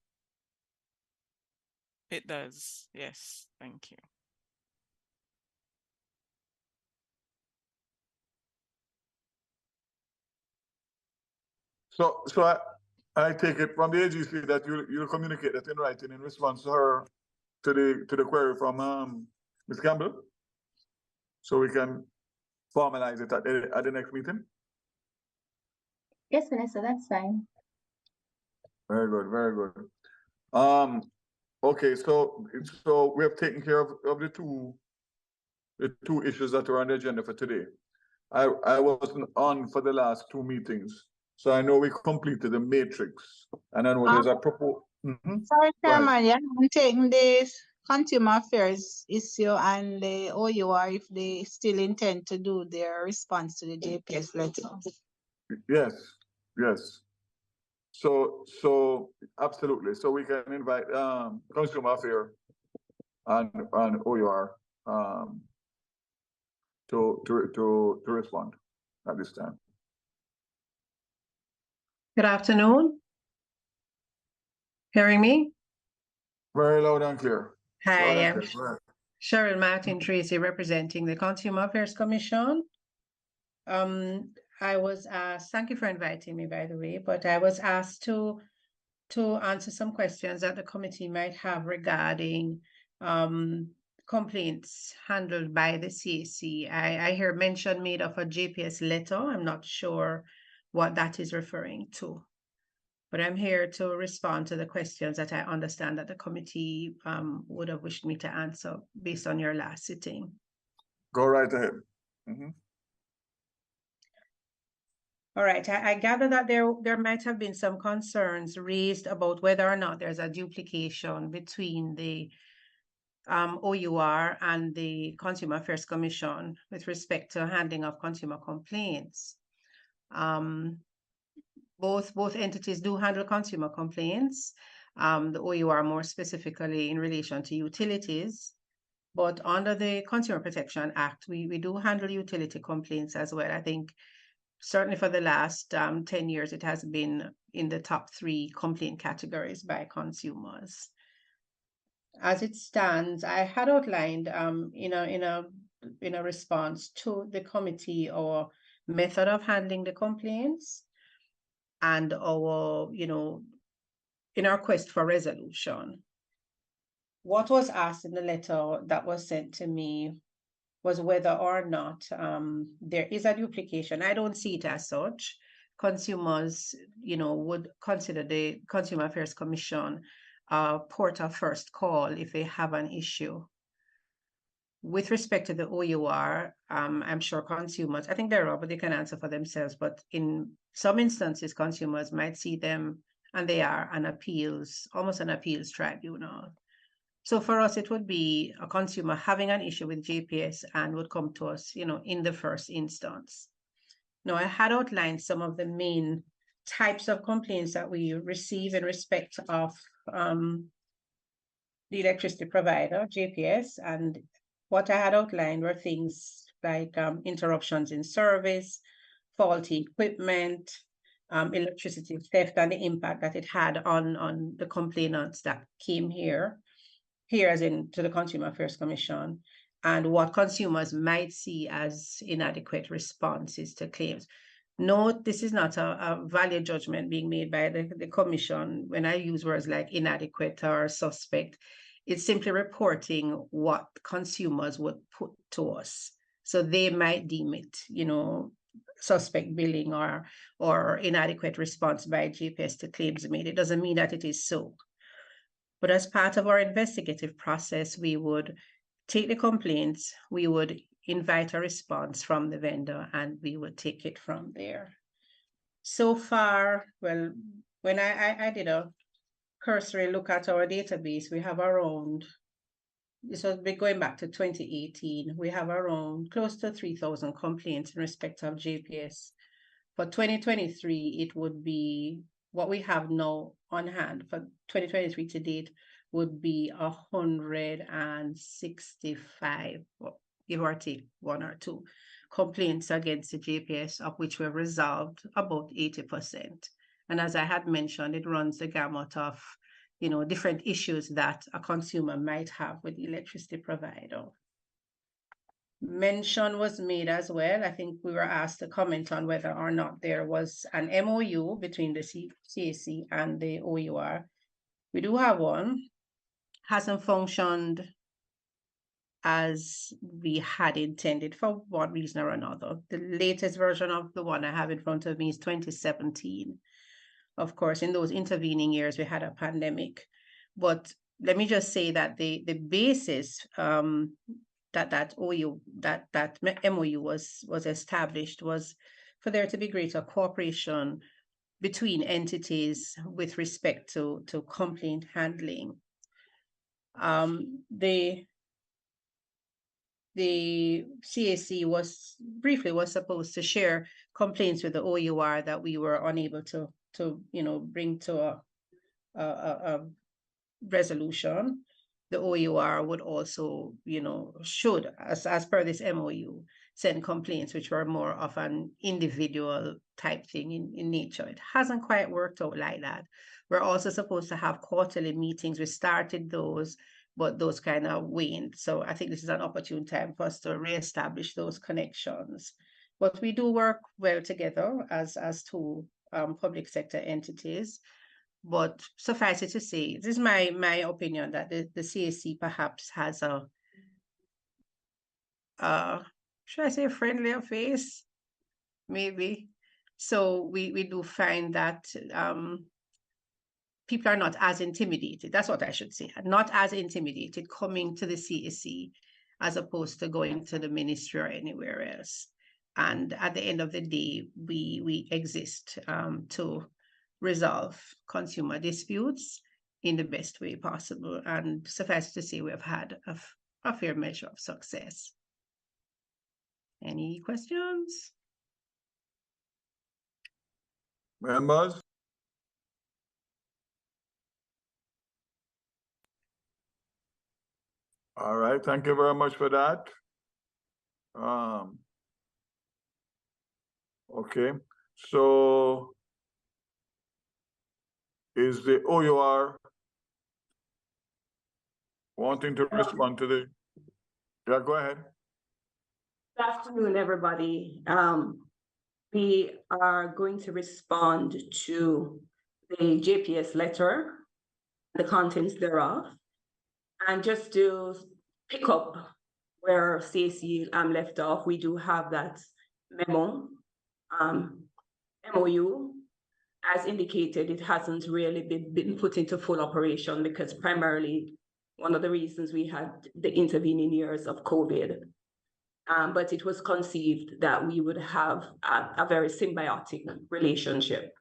It does, yes, thank you. So I take it from the AGC that you'll communicate that in writing in response to the query from Ms. Campbell, so we can formalize it at the next meeting. Yes, Vanessa, that's fine. Very good, very good. Okay, so we have taken care of the two issues that were on the agenda for today. I wasn't on for the last two meetings, so I know we completed the matrix, and I know there's a proposal. Sorry, Chairman, yeah, I'm taking this consumer affairs issue and the OUR if they still intend to do their response to the JPS letter. Yes, yes. So absolutely. So we can invite consumer affairs and OUR to respond at this time. Good afternoon. Hearing me? Very loud and clear. Hi, I'm Cheryl Martin Tracy, representing the Consumer Affairs Commission. I was asked, thank you for inviting me, by the way, but I was asked to answer some questions that the committee might have regarding complaints handled by the CAC. I hear mention made of a JPS letter. I'm not sure what that is referring to, but I'm here to respond to the questions that I understand that the committee would have wished me to answer based on your last sitting. Go right ahead. All right, I gather that there might have been some concerns raised about whether or not there's a duplication between the OUR and the Consumer Affairs Commission with respect to handling of consumer complaints. Both entities do handle consumer complaints, the OUR more specifically in relation to utilities, but under the Consumer Protection Act, we do handle utility complaints as well. I think certainly for the last 10 years, it has been in the top 3 complaint categories by consumers. As it stands, I had outlined in a response to the committee or method of handling the complaints and our, in our quest for resolution. What was asked in the letter that was sent to me was whether or not there is a duplication. I don't see it as such. Consumers, would consider the Consumer Affairs Commission port of first call if they have an issue. With respect to the OUR, I'm sure consumers, I think there are, but they can answer for themselves. But in some instances, consumers might see them, and they are almost an appeals tribunal. So for us, it would be a consumer having an issue with JPS and would come to us, in the first instance. Now, I had outlined some of the main types of complaints that we receive in respect of the electricity provider, JPS, and what I had outlined were things like interruptions in service, faulty equipment, electricity theft, and the impact that it had on the complainants that came here as in to the Consumer Affairs Commission, and what consumers might see as inadequate responses to claims. Note, this is not a value judgment being made by the Commission. When I use words like inadequate or suspect, it's simply reporting what consumers would put to us. So they might deem it, suspect billing or inadequate response by JPS to claims made. It doesn't mean that it is so. But as part of our investigative process, we would take the complaints, we would invite a response from the vendor, and we would take it from there. So far, well, when I did a cursory look at our database, we have around, this was going back to 2018, we have around close to 3,000 complaints in respect of JPS. For 2023, it would be what we have now on hand for 2023 to date would be 165, give or take one or two, complaints against the JPS, of which were resolved about 80%. And as I had mentioned, it runs the gamut of, different issues that a consumer might have with the electricity provider. Mention was made as well. I think we were asked to comment on whether or not there was an MOU between the CAC and the OUR. We do have one. Hasn't functioned as we had intended for one reason or another. The latest version of the one I have in front of me is 2017. Of course, in those intervening years, we had a pandemic. But let me just say that the basis that MOU was established was for there to be greater cooperation between entities with respect to complaint handling. The CAC was supposed to share complaints with the OUR that we were unable to bring to a resolution. The OUR would also, should, as per this MOU, send complaints which were more of an individual type thing in nature. It hasn't quite worked out like that. We're also supposed to have quarterly meetings. We started those, but those kind of waned. So I think this is an opportune time for us to reestablish those connections. But we do work well together as two public sector entities. But suffice it to say, this is my opinion, that the CAC perhaps has should I say, a friendlier face, maybe. So we do find that people are not as intimidated. That's what I should say. Not as intimidated coming to the CAC as opposed to going to the ministry or anywhere else. And at the end of the day, we exist to resolve consumer disputes in the best way possible. And suffice to say, we have had a fair measure of success. Any questions? Members? All right, thank you very much for that. Okay, so is the OUR wanting to respond to the, yeah, go ahead. Good afternoon, everybody. we are going to respond to the JPS letter, the contents thereof, and just to pick up where Stacey left off, we do have that memo, MOU. As indicated, it hasn't really been put into full operation because primarily one of the reasons we had the intervening years of COVID. But it was conceived that we would have a very symbiotic relationship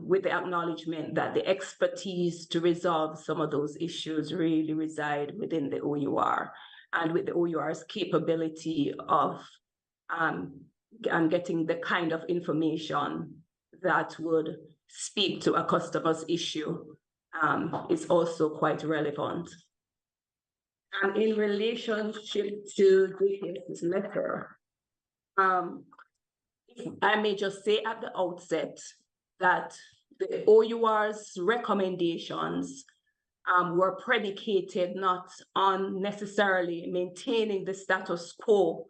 with the acknowledgement that the expertise to resolve some of those issues really reside within the OUR, and with the OUR's capability of getting the kind of information that would speak to a customer's issue is also quite relevant. And in relationship to JPS's letter, I may just say at the outset that the OUR's recommendations were predicated not on necessarily maintaining the status quo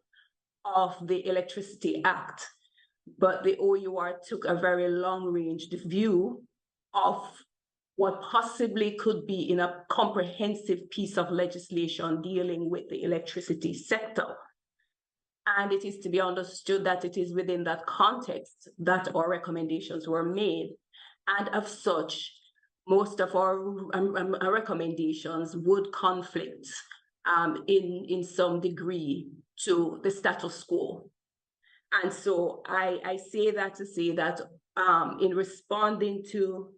of the Electricity Act, but the OUR took a very long-ranged view of what possibly could be in a comprehensive piece of legislation dealing with the electricity sector. And it is to be understood that it is within that context that our recommendations were made. And of such, most of our recommendations would conflict in some degree to the status quo. And so I say that to say that in responding to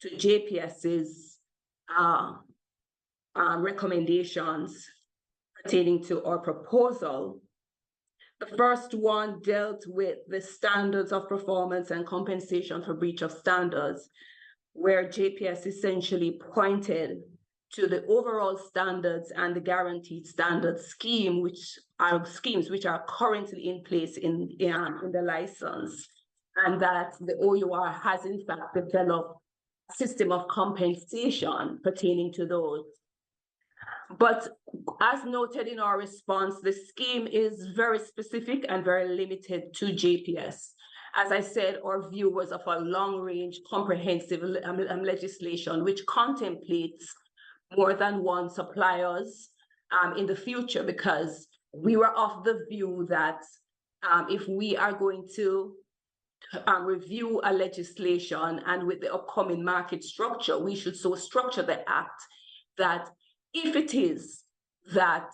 JPS's recommendations pertaining to our proposal, the first one dealt with the standards of performance and compensation for breach of standards, where JPS essentially pointed to the overall standards and the guaranteed standards scheme, which are schemes which are currently in place in the license, and that the OUR has in fact developed a system of compensation pertaining to those. But as noted in our response, the scheme is very specific and very limited to JPS. As I said, our view was of a long-range comprehensive legislation which contemplates more than one suppliers in the future, because we were of the view that if we are going to review a legislation and with the upcoming market structure, we should so structure the act that if it is that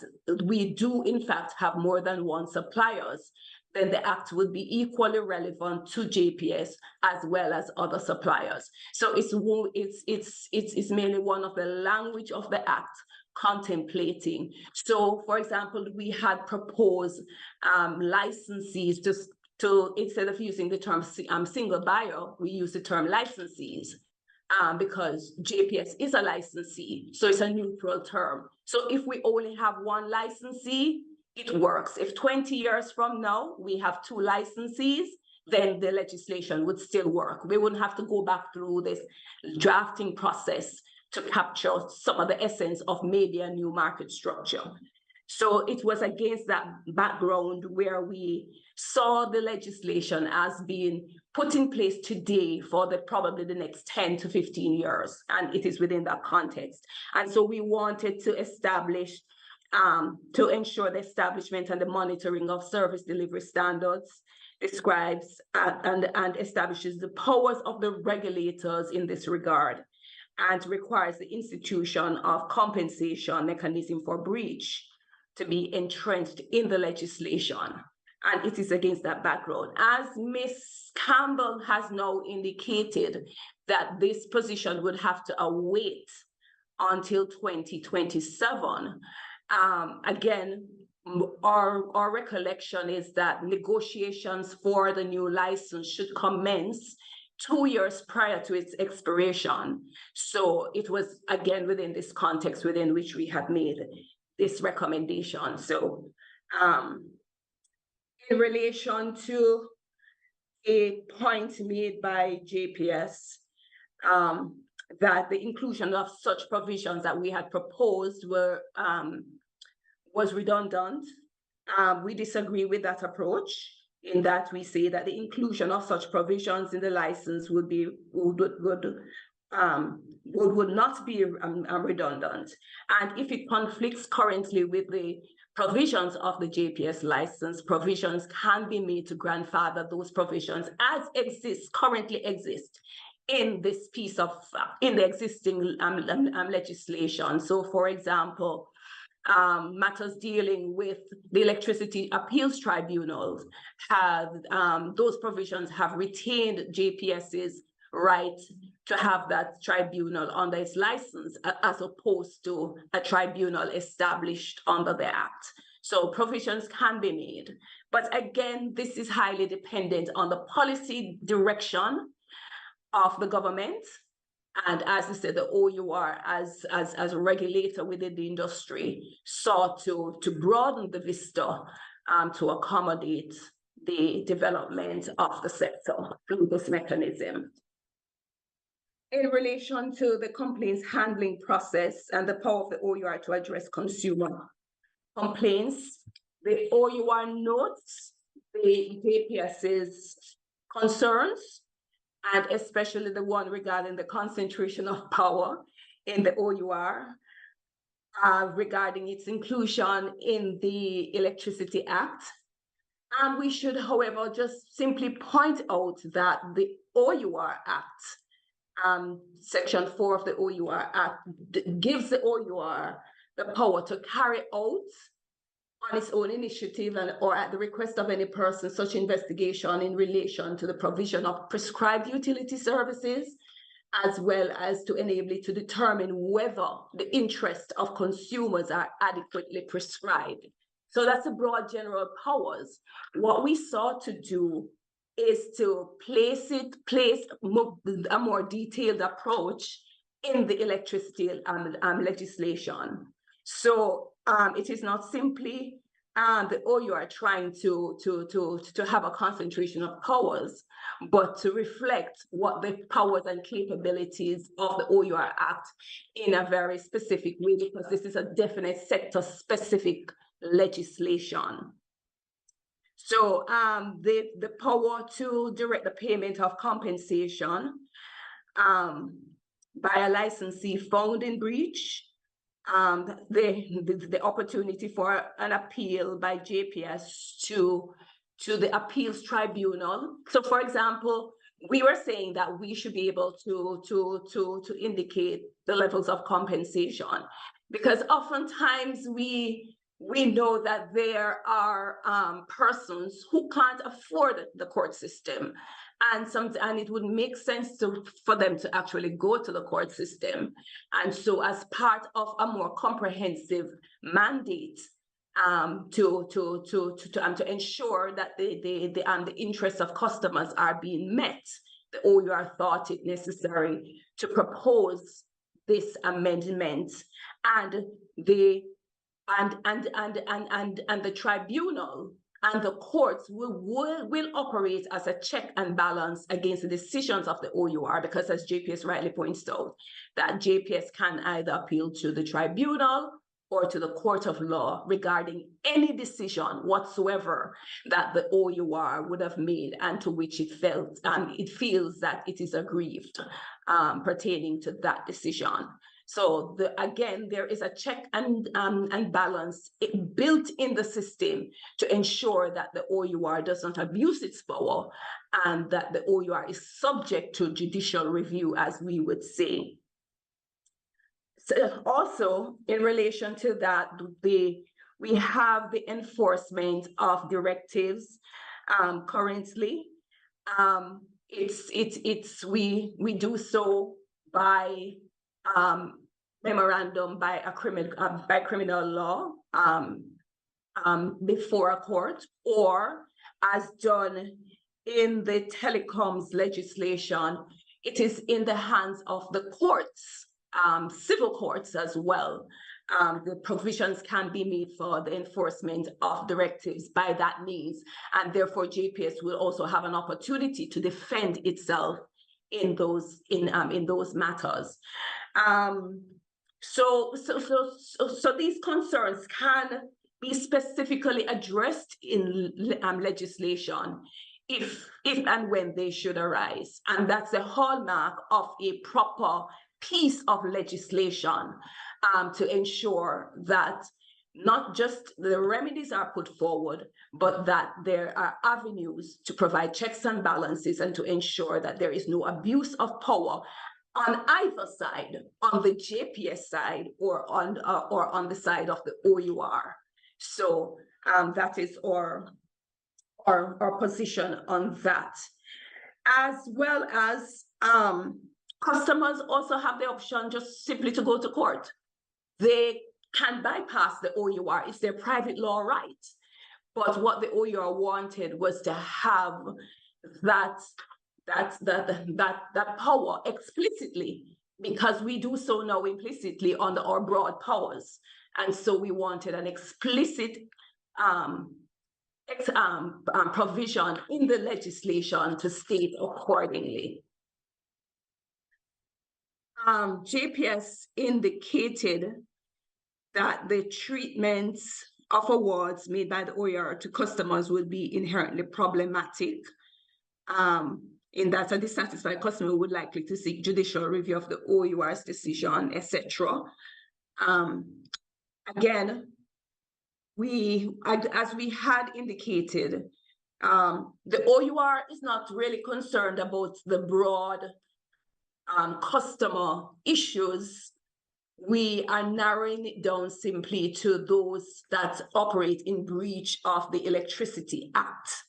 we do in fact have more than one suppliers, then the act would be equally relevant to JPS as well as other suppliers. So it's mainly one of the language of the act contemplating. So for example, we had proposed licensees to instead of using the term single buyer, we use the term licensees. Because JPS is a licensee, so it's a neutral term. So if we only have one licensee, it works. If 20 years from now, we have two licensees, then the legislation would still work. We wouldn't have to go back through this drafting process to capture some of the essence of maybe a new market structure. So it was against that background where we saw the legislation as being put in place today for probably the next 10 to 15 years, and it is within that context. And so we wanted to establish, to ensure the establishment and the monitoring of service delivery standards, describes and establishes the powers of the regulators in this regard, and requires the institution of compensation mechanism for breach to be entrenched in the legislation. And it is against that background. As Ms. Campbell has now indicated that this position would have to await until 2027, again, our recollection is that negotiations for the new license should commence 2 years prior to its expiration. So it was, again, within this context within which we had made this recommendation. So in relation to a point made by JPS, that the inclusion of such provisions that we had proposed was redundant. We disagree with that approach. in that we say that the inclusion of such provisions in the license would not be redundant. And if it conflicts currently with the provisions of the JPS license, provisions can be made to grandfather those provisions as currently exist in this piece of, in the existing legislation. So for example, matters dealing with the electricity appeals tribunals have, those provisions have retained JPS's right to have that tribunal under its license as opposed to a tribunal established under the Act. So provisions can be made. But again, this is highly dependent on the policy direction of the government. And as I said, the OUR as a regulator within the industry sought to broaden the vista to accommodate the development of the sector through this mechanism. In relation to the complaints handling process and the power of the OUR to address consumer complaints, the OUR notes the JPS's concerns, and especially the one regarding the concentration of power in the OUR, regarding its inclusion in the Electricity Act. And we should, however, just simply point out that the OUR Act, Section 4 of the OUR Act, gives the OUR the power to carry out on its own initiative and or at the request of any person such investigation in relation to the provision of prescribed utility services, as well as to enable it to determine whether the interests of consumers are adequately prescribed. So that's a broad general powers. What we sought to do is to place a more detailed approach in the electricity legislation. So it is not simply the OUR trying to have a concentration of powers, but to reflect what the powers and capabilities of the OUR Act in a very specific way, because this is a definite sector-specific legislation. So the power to direct the payment of compensation by a licensee found in breach, the opportunity for an appeal by JPS to the appeals tribunal. So for example, we were saying that we should be able to indicate the levels of compensation, because oftentimes we know that there are persons who can't afford the court system, and it would make sense for them to actually go to the court system. And so as part of a more comprehensive mandate to ensure that the interests of customers are being met, the OUR thought it necessary to propose this amendment, and the tribunal and the courts will operate as a check and balance against the decisions of the OUR, because as JPS rightly points out, that JPS can either appeal to the tribunal or to the court of law regarding any decision whatsoever that the OUR would have made and to which it feels that it is aggrieved pertaining to that decision. So again, there is a check and balance built in the system to ensure that the OUR does not abuse its power and that the OUR is subject to judicial review, as we would say. So also, in relation to that, we have the enforcement of directives currently. We do so by memorandum by criminal law before a court, or as done in the telecoms legislation, it is in the hands of the courts, civil courts as well. The provisions can be made for the enforcement of directives by that means, and therefore JPS will also have an opportunity to defend itself in those matters. So these concerns can be specifically addressed in legislation if and when they should arise. And that's the hallmark of a proper piece of legislation, to ensure that not just the remedies are put forward, but that there are avenues to provide checks and balances and to ensure that there is no abuse of power on either side, on the JPS side or on the side of the OUR. So that is our position on that. As well as customers also have the option just simply to go to court. They can bypass the OUR. It's their private law right. But what the OUR wanted was to have that power explicitly, because we do so now implicitly under our broad powers. And so we wanted an explicit provision in the legislation to state accordingly. JPS indicated that the treatments of awards made by the OUR to customers would be inherently problematic, in that a dissatisfied customer would likely to seek judicial review of the OUR's decision, etc. Again, as we had indicated, the OUR is not really concerned about the broad customer issues. We are narrowing it down simply to those that operate in breach of the Electricity Act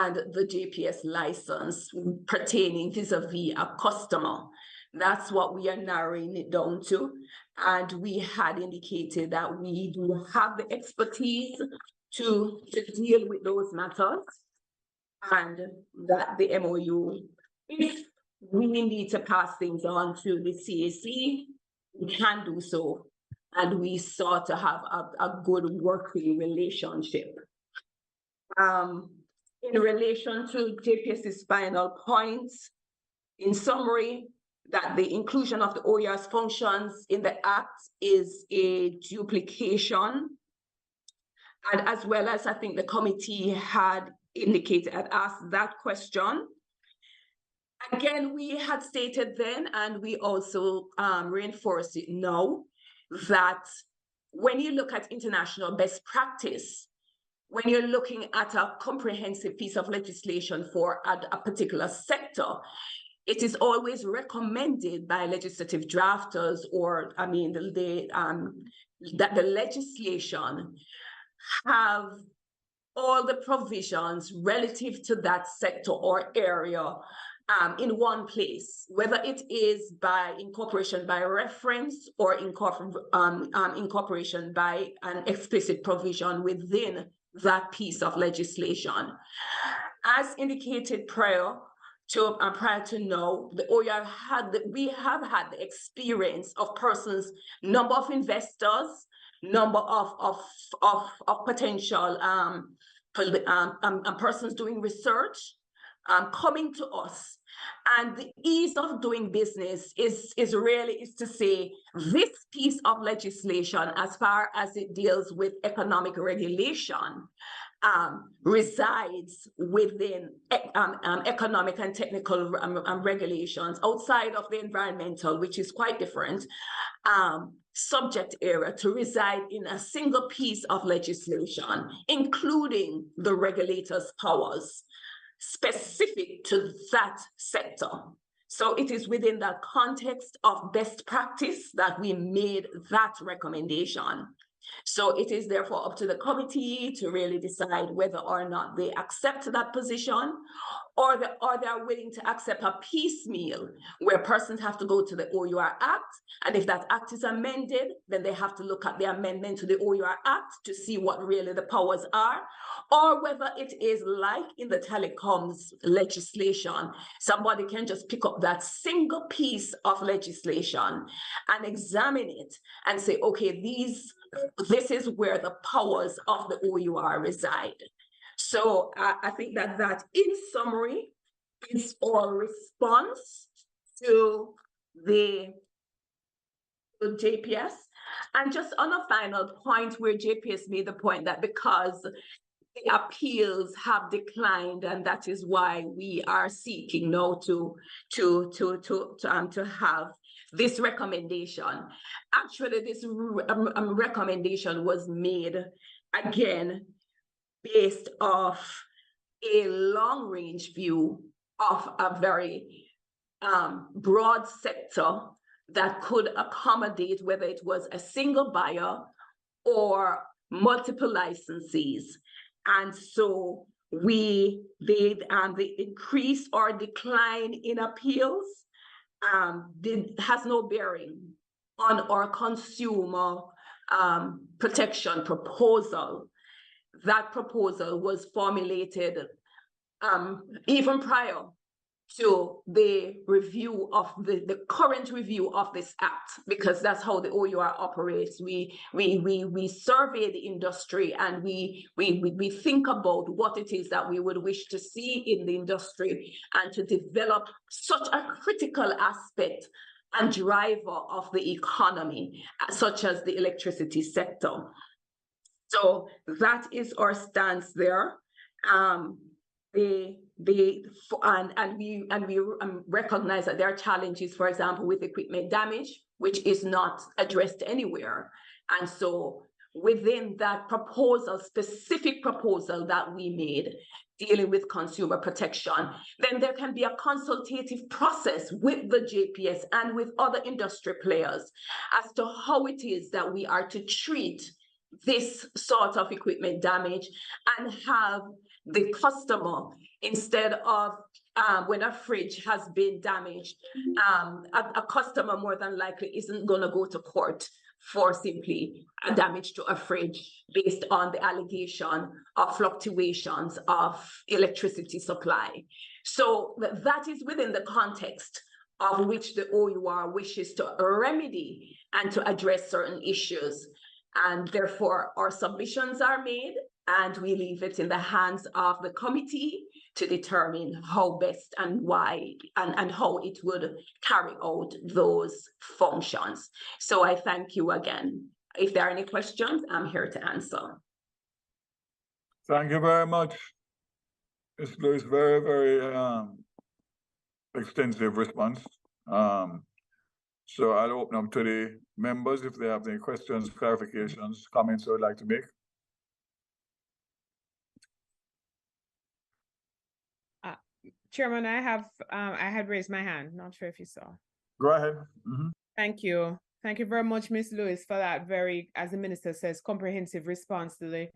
and the JPS license pertaining vis-a-vis a customer. That's what we are narrowing it down to. And we had indicated that we do have the expertise to deal with those matters, and that the MOU, if we need to pass things on to the CAC, we can do so. And we sought to have a good working relationship. In relation to JPS's final points, in summary, that the inclusion of the OUR's functions in the Act is a duplication. And as well as I think the committee had indicated, had asked that question. Again, we had stated then, and we also reinforce it now, that when you look at international best practice, when you're looking at a comprehensive piece of legislation for a particular sector, it is always recommended by legislative drafters, or that the legislation have all the provisions relative to that sector or area in one place, whether it is by incorporation by reference or incorporation by an explicit provision within that piece of legislation. As indicated prior to now, the OUR we have had the experience of persons, number of investors, number of potential persons doing research coming to us. And the ease of doing business is to say this piece of legislation, as far as it deals with economic regulation, resides within economic and technical regulations outside of the environmental, which is quite different, subject area, to reside in a single piece of legislation, including the regulator's powers specific to that sector. So it is within that context of best practice that we made that recommendation. So it is therefore up to the committee to really decide whether or not they accept that position, or they are willing to accept a piecemeal where persons have to go to the OUR Act, and if that Act is amended, then they have to look at the amendment to the OUR Act to see what really the powers are, or whether it is like in the telecoms legislation, somebody can just pick up that single piece of legislation and examine it and say, okay, this is where the powers of the OUR reside. So I think that in summary is our response to the JPS. And just on a final point where JPS made the point that because the appeals have declined, and that is why we are seeking now to have this recommendation. Actually, this recommendation was made again based off a long-range view of a very broad sector that could accommodate whether it was a single buyer or multiple licensees. And so the increase or decline in appeals has no bearing on our consumer protection proposal. That proposal was formulated even prior to the review of the current review of this act, because that's how the OUR operates. We survey the industry, and we think about what it is that we would wish to see in the industry, and to develop such a critical aspect and driver of the economy, such as the electricity sector. So that is our stance there. We recognize that there are challenges, for example, with equipment damage, which is not addressed anywhere. And so within that proposal, specific proposal that we made dealing with consumer protection, then there can be a consultative process with the JPS and with other industry players as to how it is that we are to treat this sort of equipment damage, and have the customer, instead of when a fridge has been damaged, a customer more than likely isn't going to go to court for simply a damage to a fridge based on the allegation of fluctuations of electricity supply. So that is within the context of which the OUR wishes to remedy and to address certain issues. And therefore, our submissions are made, and we leave it in the hands of the committee to determine how best and why and how it would carry out those functions. So I thank you again. If there are any questions, I'm here to answer. Thank you very much. Ms. Lewis, very, very extensive response. So I'll open up to the members if they have any questions, clarifications, comments they would like to make. Chairman, I had raised my hand. Not sure if you saw. Go ahead. Thank you. Thank you very much, Ms. Lewis, for that very, as the minister says, comprehensive response to the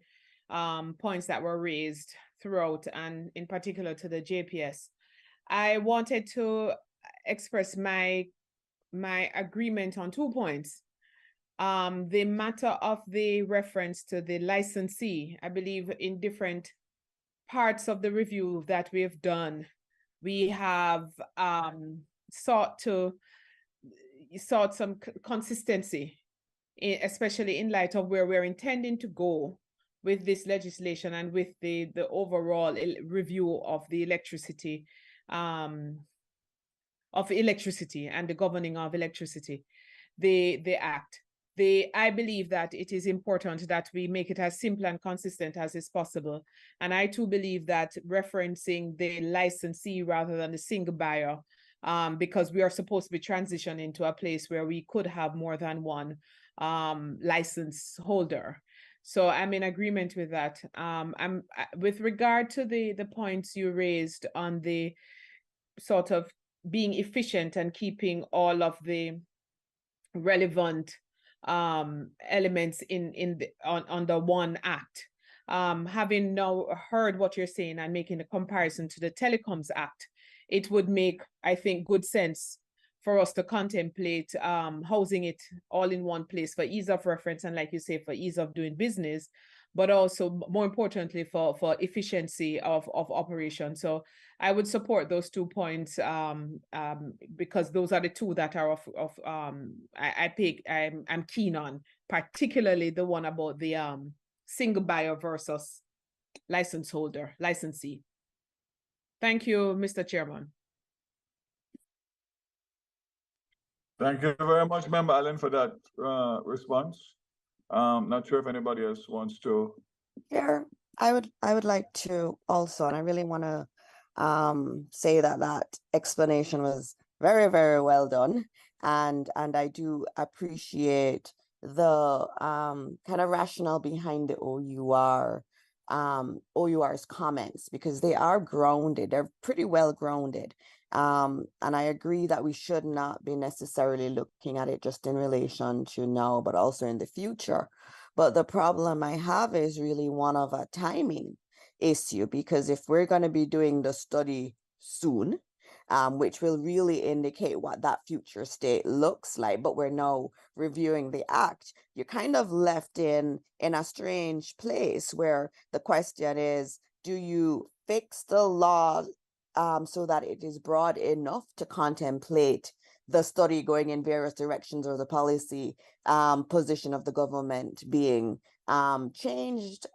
points that were raised throughout, and in particular to the JPS. I wanted to express my agreement on 2 points. The matter of the reference to the licensee, I believe in different parts of the review that we have done, we have sought some consistency, especially in light of where we're intending to go with this legislation and with the overall review of the electricity, and the governing of electricity, the act. I believe that it is important that we make it as simple and consistent as is possible. And I too believe that referencing the licensee rather than the single buyer, because we are supposed to be transitioning to a place where we could have more than one license holder. So I'm in agreement with that. With regard to the points you raised on the sort of being efficient and keeping all of the relevant elements on the one act. Having now heard what you're saying and making a comparison to the Telecoms Act, it would make, I think, good sense for us to contemplate housing it all in one place for ease of reference and, like you say, for ease of doing business, but also more importantly for efficiency of operation. So I would support those 2 points because those are the two that are I'm keen on, particularly the one about the single buyer versus licensee. Thank you, Mr. Chairman. Thank you very much, Member Allen, for that response. Not sure if anybody else wants to. Chair, I would like to also, and I really want to say that that explanation was very, very well done, and I do appreciate the kind of rationale behind the OUR's comments, because they are grounded. They're pretty well grounded. And I agree that we should not be necessarily looking at it just in relation to now, but also in the future. But the problem I have is really one of a timing issue, because if we're going to be doing the study soon, which will really indicate what that future state looks like, but we're now reviewing the act, you're kind of left in a strange place where the question is, do you fix the law so that it is broad enough to contemplate the study going in various directions, or the policy position of the government being changed,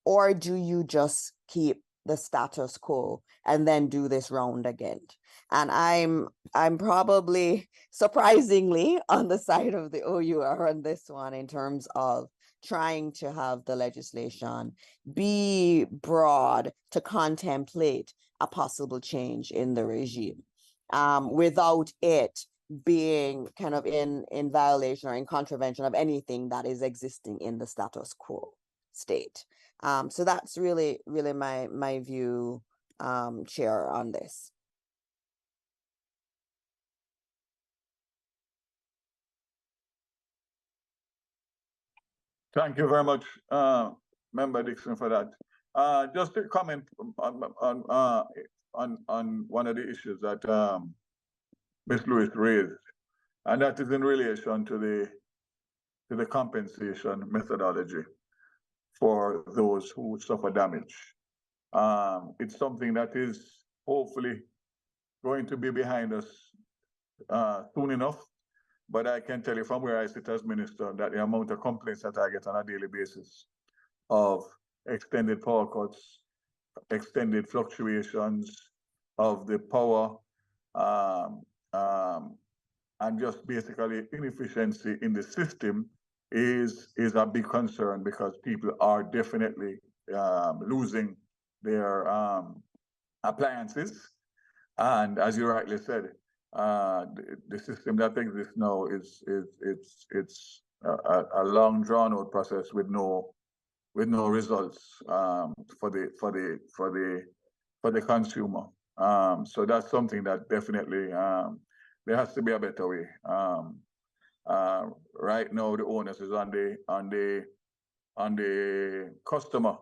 or do you just keep the status quo and then do this round again? And I'm probably surprisingly on the side of the OUR on this one, in terms of trying to have the legislation be broad to contemplate a possible change in the regime, without it being kind of in violation or in contravention of anything that is existing in the status quo state. So that's really my view, Chair, on this. Thank you very much, Member Dixon, for that. Just to comment on one of the issues that Ms. Lewis raised, and that is in relation to the compensation methodology for those who suffer damage. It's something that is hopefully going to be behind us soon enough. But I can tell you from where I sit as minister that the amount of complaints that I get on a daily basis of extended power cuts, extended fluctuations of the power, and just basically inefficiency in the system is a big concern, because people are definitely losing their appliances. And as you rightly said, the system that exists now is a long drawn out process with no results for the consumer. So that's something that definitely there has to be a better way. Right now, the onus is on the customer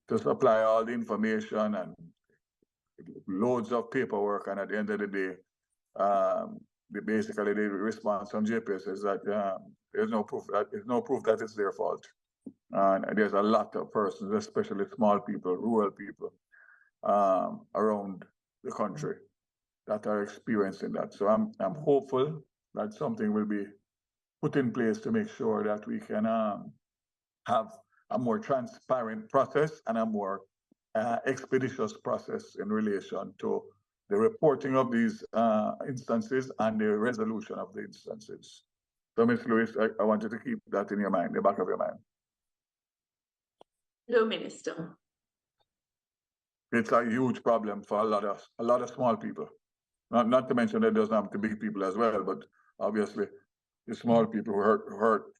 to supply all the information and loads of paperwork, and at the end of the day, basically the response from JPS is that there's no proof that it's their fault. And there's a lot of persons, especially small people, rural people, around the country that are experiencing that. So I'm hopeful that something will be put in place to make sure that we can have a more transparent process and a more expeditious process in relation to the reporting of these instances and the resolution of the instances. So, Ms. Lewis, I want you to keep that in your mind, the back of your mind. No, Minister. It's a huge problem for a lot of small people. Not to mention that it doesn't have to big people as well, but obviously the small people who hurt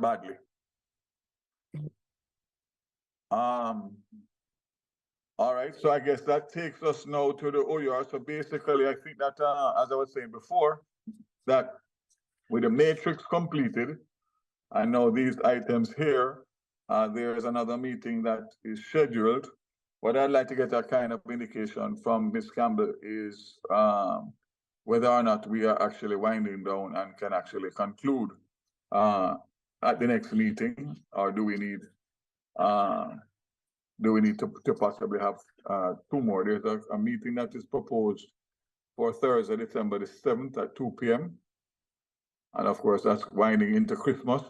badly. All right, so I guess that takes us now to the OUR. So basically, I think that, as I was saying before, that with the matrix completed, I know these items here, there is another meeting that is scheduled. What I'd like to get a kind of indication from Ms. Campbell is whether or not we are actually winding down and can actually conclude at the next meeting, or do we need to possibly have two more? There's a meeting that is proposed for Thursday, December the 7th at 2 p.m. And of course, that's winding into Christmas.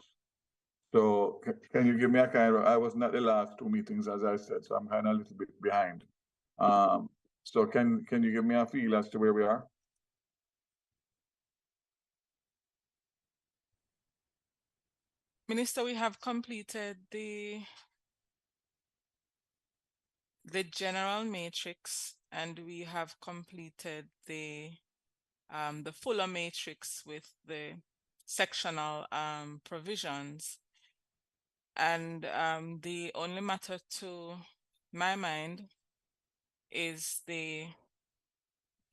So can you give me a kind of, I wasn't at the last two meetings, as I said, so I'm kind of a little bit behind. So can you give me a feel as to where we are? Minister, we have completed the general matrix, and we have completed the fuller matrix with the sectional provisions. And the only matter to my mind is the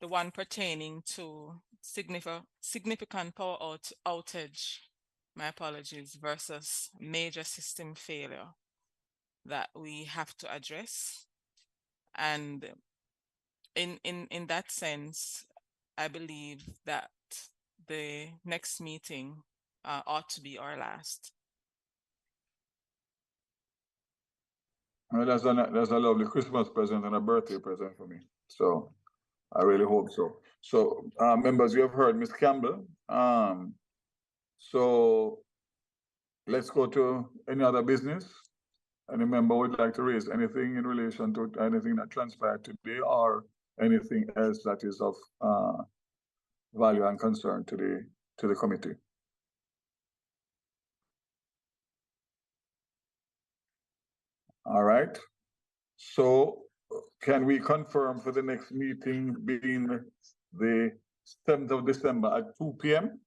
one pertaining to significant power outage, my apologies, versus major system failure that we have to address. And in that sense, I believe that the next meeting ought to be our last. Well, that's a lovely Christmas present and a birthday present for me. So I really hope so. So members, you have heard Ms. Campbell. So let's go to any other business. Any member would like to raise anything in relation to anything that transpired today or anything else that is of value and concern to the committee. All right. So can we confirm for the next meeting being the 7th of December at 2 p.m.,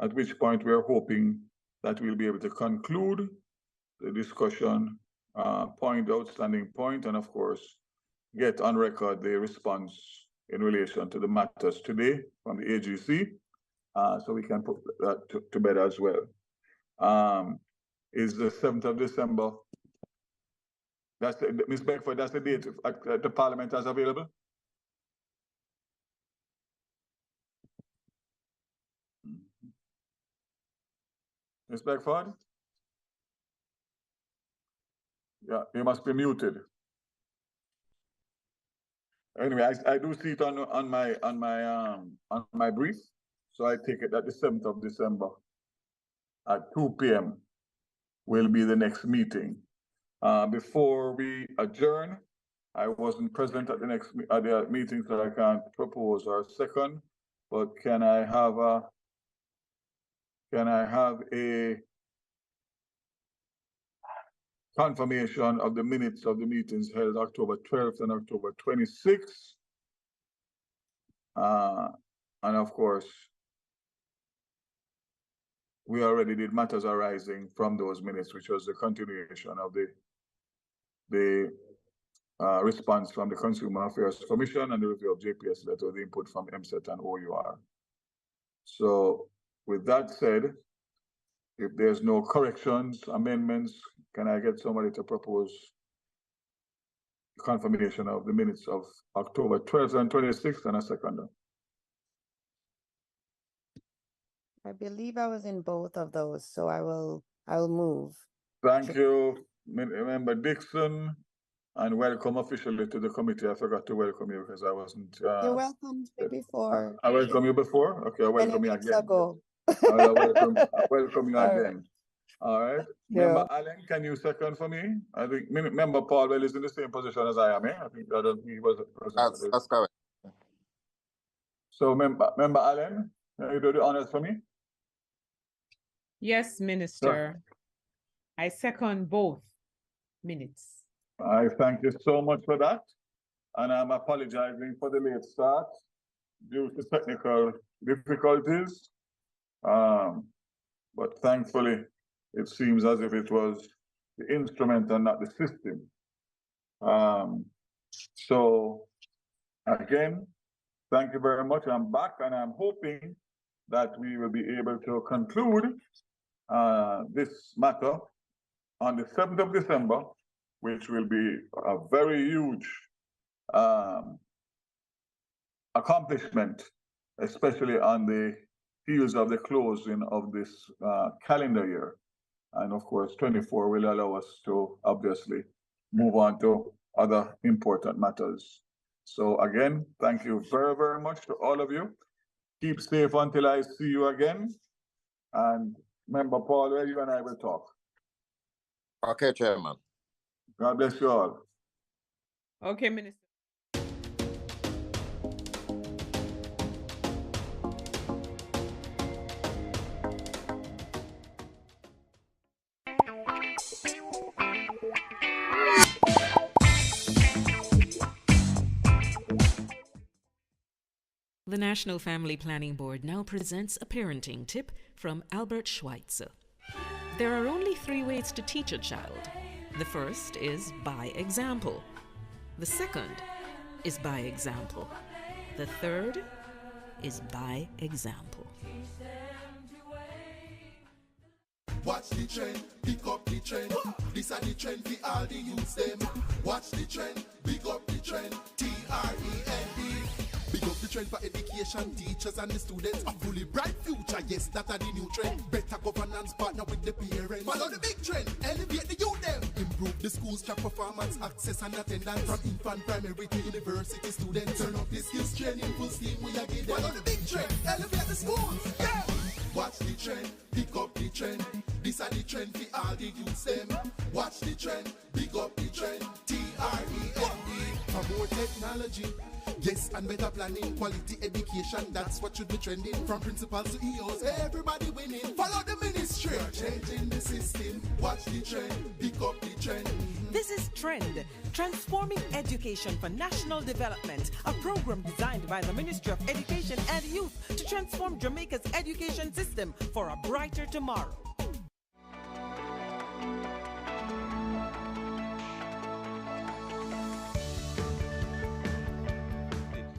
at which point we are hoping that we'll be able to conclude the discussion outstanding point, and of course, get on record the response in relation to the matters today from the AGC, so we can put that to bed as well. Is the 7th of December, Ms. Beckford, that's the date the Parliament has available? Ms. Beckford? Yeah, you must be muted. Anyway, I do see it on my brief, so I take it that the 7th of December at 2 p.m. will be the next meeting. Before we adjourn, I wasn't present at the meeting, so I can't propose our second. But can I have a confirmation of the minutes of the meetings held October 12th and October 26th? And of course, we already did matters arising from those minutes, which was the continuation of the response from the Consumer Affairs Commission and the review of JPS letter, the input from MSET and OUR. So with that said, if there's no corrections, amendments, can I get somebody to propose confirmation of the minutes of October 12th and 26th and a seconder? I believe I was in both of those, so I will move. Thank you, Member Dixon, and welcome officially to the committee. I forgot to welcome you because I wasn't. You welcomed me before. I welcome you before? Okay, I welcome you again. Ago. I welcome you again. All right. Yeah. Member Allen, can you second for me? I think Member Paulwell is in the same position as I am. I think he was present. That's correct. So Member Allen, can you do the honors for me? Yes, Minister. I second both minutes. I thank you so much for that. And I'm apologizing for the late start due to technical difficulties. But thankfully, it seems as if it was the instrument and not the system. So again, thank you very much. I'm back and I'm hoping that we will be able to conclude this matter on the 7th of December, which will be a very huge accomplishment, especially on the heels of the closing of this calendar year. And of course, 24 will allow us to obviously move on to other important matters. So again, thank you very, very much to all of you. Keep safe until I see you again. And Member Paul, you and I will talk. Okay, Chairman. God bless you all. Okay, Minister. The National Family Planning Board now presents a parenting tip from Albert Schweitzer. There are only 3 ways to teach a child. The first is by example. The second is by example. The third is by example. Watch the trend, pick up the trend. This are the trend for all the youths them. Watch the trend, pick up the trend. TREND. Big up the trend for education, teachers and the students. A fully bright future, yes, that are the new trend. Better governance, partner with the parents. Follow the big trend, elevate the youth them. Improve the schools, track performance, access and attendance. From infant, primary to university students. Turn up the skills training, full steam, we are getting. Follow the big trend, elevate the schools, yeah. Watch the trend, pick up the trend. This are the trend for all the youths them. Watch the trend, pick up the trend. TREND. For more technology, yes, and better planning, quality education, that's what should be trending. From principals to EOs, everybody winning. Follow the ministry, changing the system. Watch the trend, pick up the trend. This is Trend, Transforming Education for National Development, a program designed by the Ministry of Education and Youth to transform Jamaica's education system for a brighter tomorrow.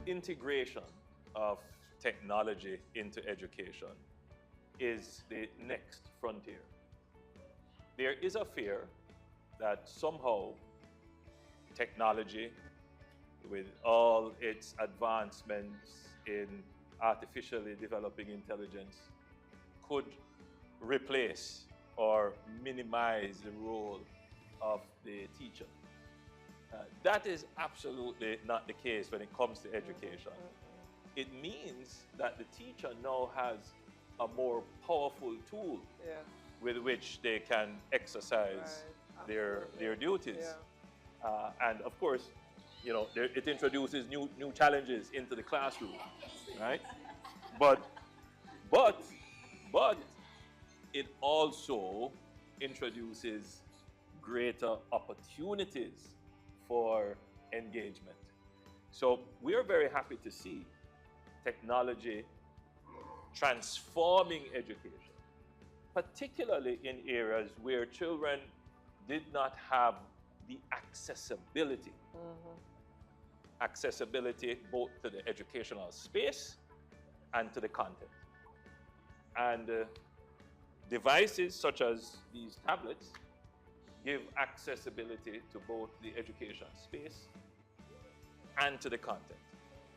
Integration of technology into education is the next frontier. There is a fear that somehow technology, with all its advancements in artificially developing intelligence, could replace or minimize the role of the teacher. That is absolutely not the case when it comes to education. It means that the teacher now has a more powerful tool with which they can exercise their duties. And of course, you know, it introduces new challenges into the classroom, right? But it also introduces greater opportunities for engagement. So we are very happy to see technology transforming education, particularly in areas where children did not have the accessibility. Accessibility both to the educational space and to the content. And devices such as these tablets give accessibility to both the education space and to the content.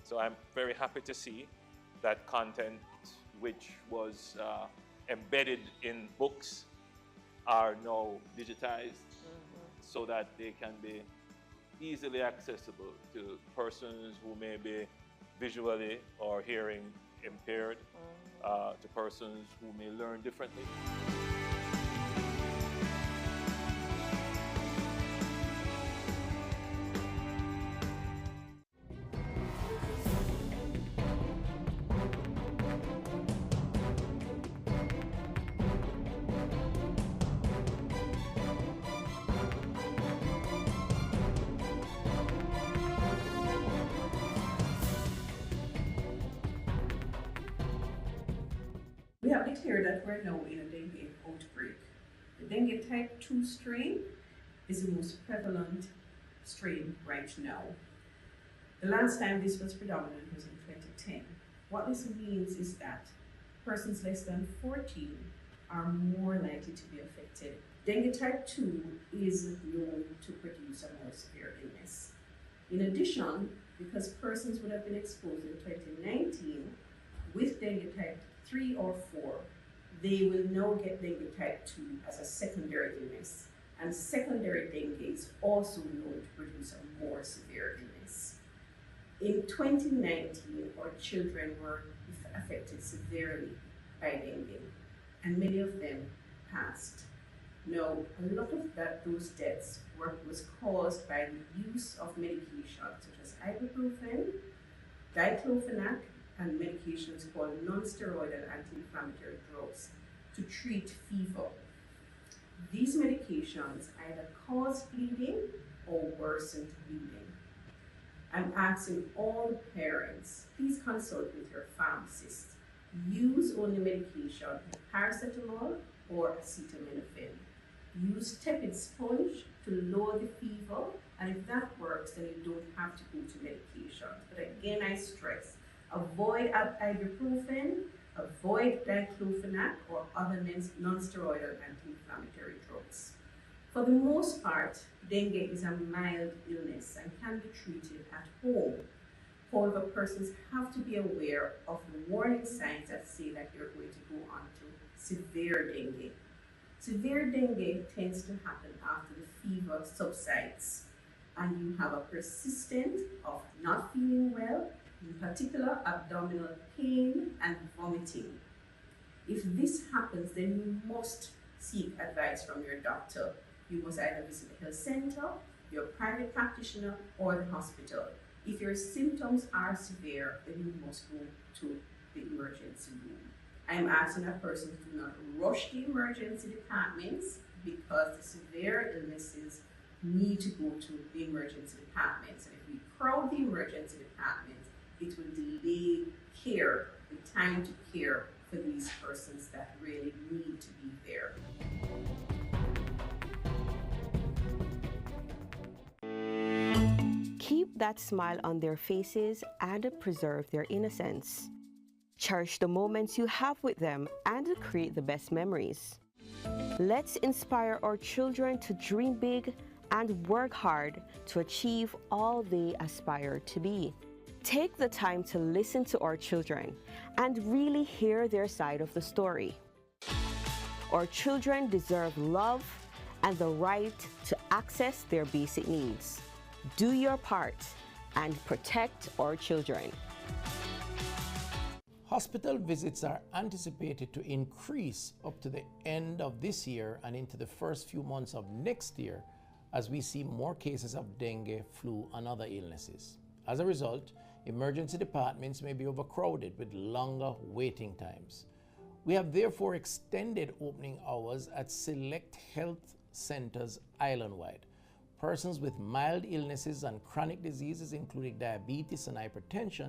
So I'm very happy to see that content which was embedded in books are now digitized so that they can be easily accessible to persons who may be visually or hearing impaired, to persons who may learn differently. We have declared that we're now in a dengue outbreak. The dengue type 2 strain is the most prevalent strain right now. The last time this was predominant was in 2010. What this means is that persons less than 14 are more likely to be affected. Dengue type 2 is known to produce a more severe illness. In addition, because persons would have been exposed in 2019 with dengue type 3 or 4, they will now get dengue type 2 as a secondary illness. And secondary dengue is also known to produce a more severe illness. In 2019, our children were affected severely by dengue, and many of them passed. Now, a lot of those deaths was caused by the use of medications such as ibuprofen, diclofenac, and medications called non-steroidal anti-inflammatory drugs to treat fever. These medications medications either cause bleeding or worsen bleeding. I'm asking all parents, please consult with your pharmacist. Use only medication like paracetamol or acetaminophen. Use tepid sponge to lower the fever, and if that works, then you don't have to go to medication. But again, I stress, avoid ibuprofen, avoid diclofenac or other non-steroidal anti-inflammatory drugs. For the most part, dengue is a mild illness and can be treated at home. However, persons have to be aware of the warning signs that say that you're going to go on to severe dengue. Severe dengue tends to happen after the fever subsides and you have a persistent of not feeling well, in particular abdominal pain and vomiting. If this happens, then you must seek advice from your doctor. You must either visit the health center, your private practitioner, or the hospital. If your symptoms are severe, then you must go to the emergency room. I am asking that person to do not rush the emergency departments because the severe illnesses need to go to the emergency departments. And if we crowd the emergency departments, it will delay care, the time to care for these persons that really need to be there. Keep that smile on their faces and preserve their innocence. Cherish the moments you have with them and create the best memories. Let's inspire our children to dream big and work hard to achieve all they aspire to be. Take the time to listen to our children and really hear their side of the story. Our children deserve love and the right to access their basic needs. Do your part and protect our children. Hospital visits are anticipated to increase up to the end of this year and into the first few months of next year as we see more cases of dengue, flu, and other illnesses. As a result, emergency departments may be overcrowded with longer waiting times. We have therefore extended opening hours at select health centers island-wide. Persons with mild illnesses and chronic diseases, including diabetes and hypertension,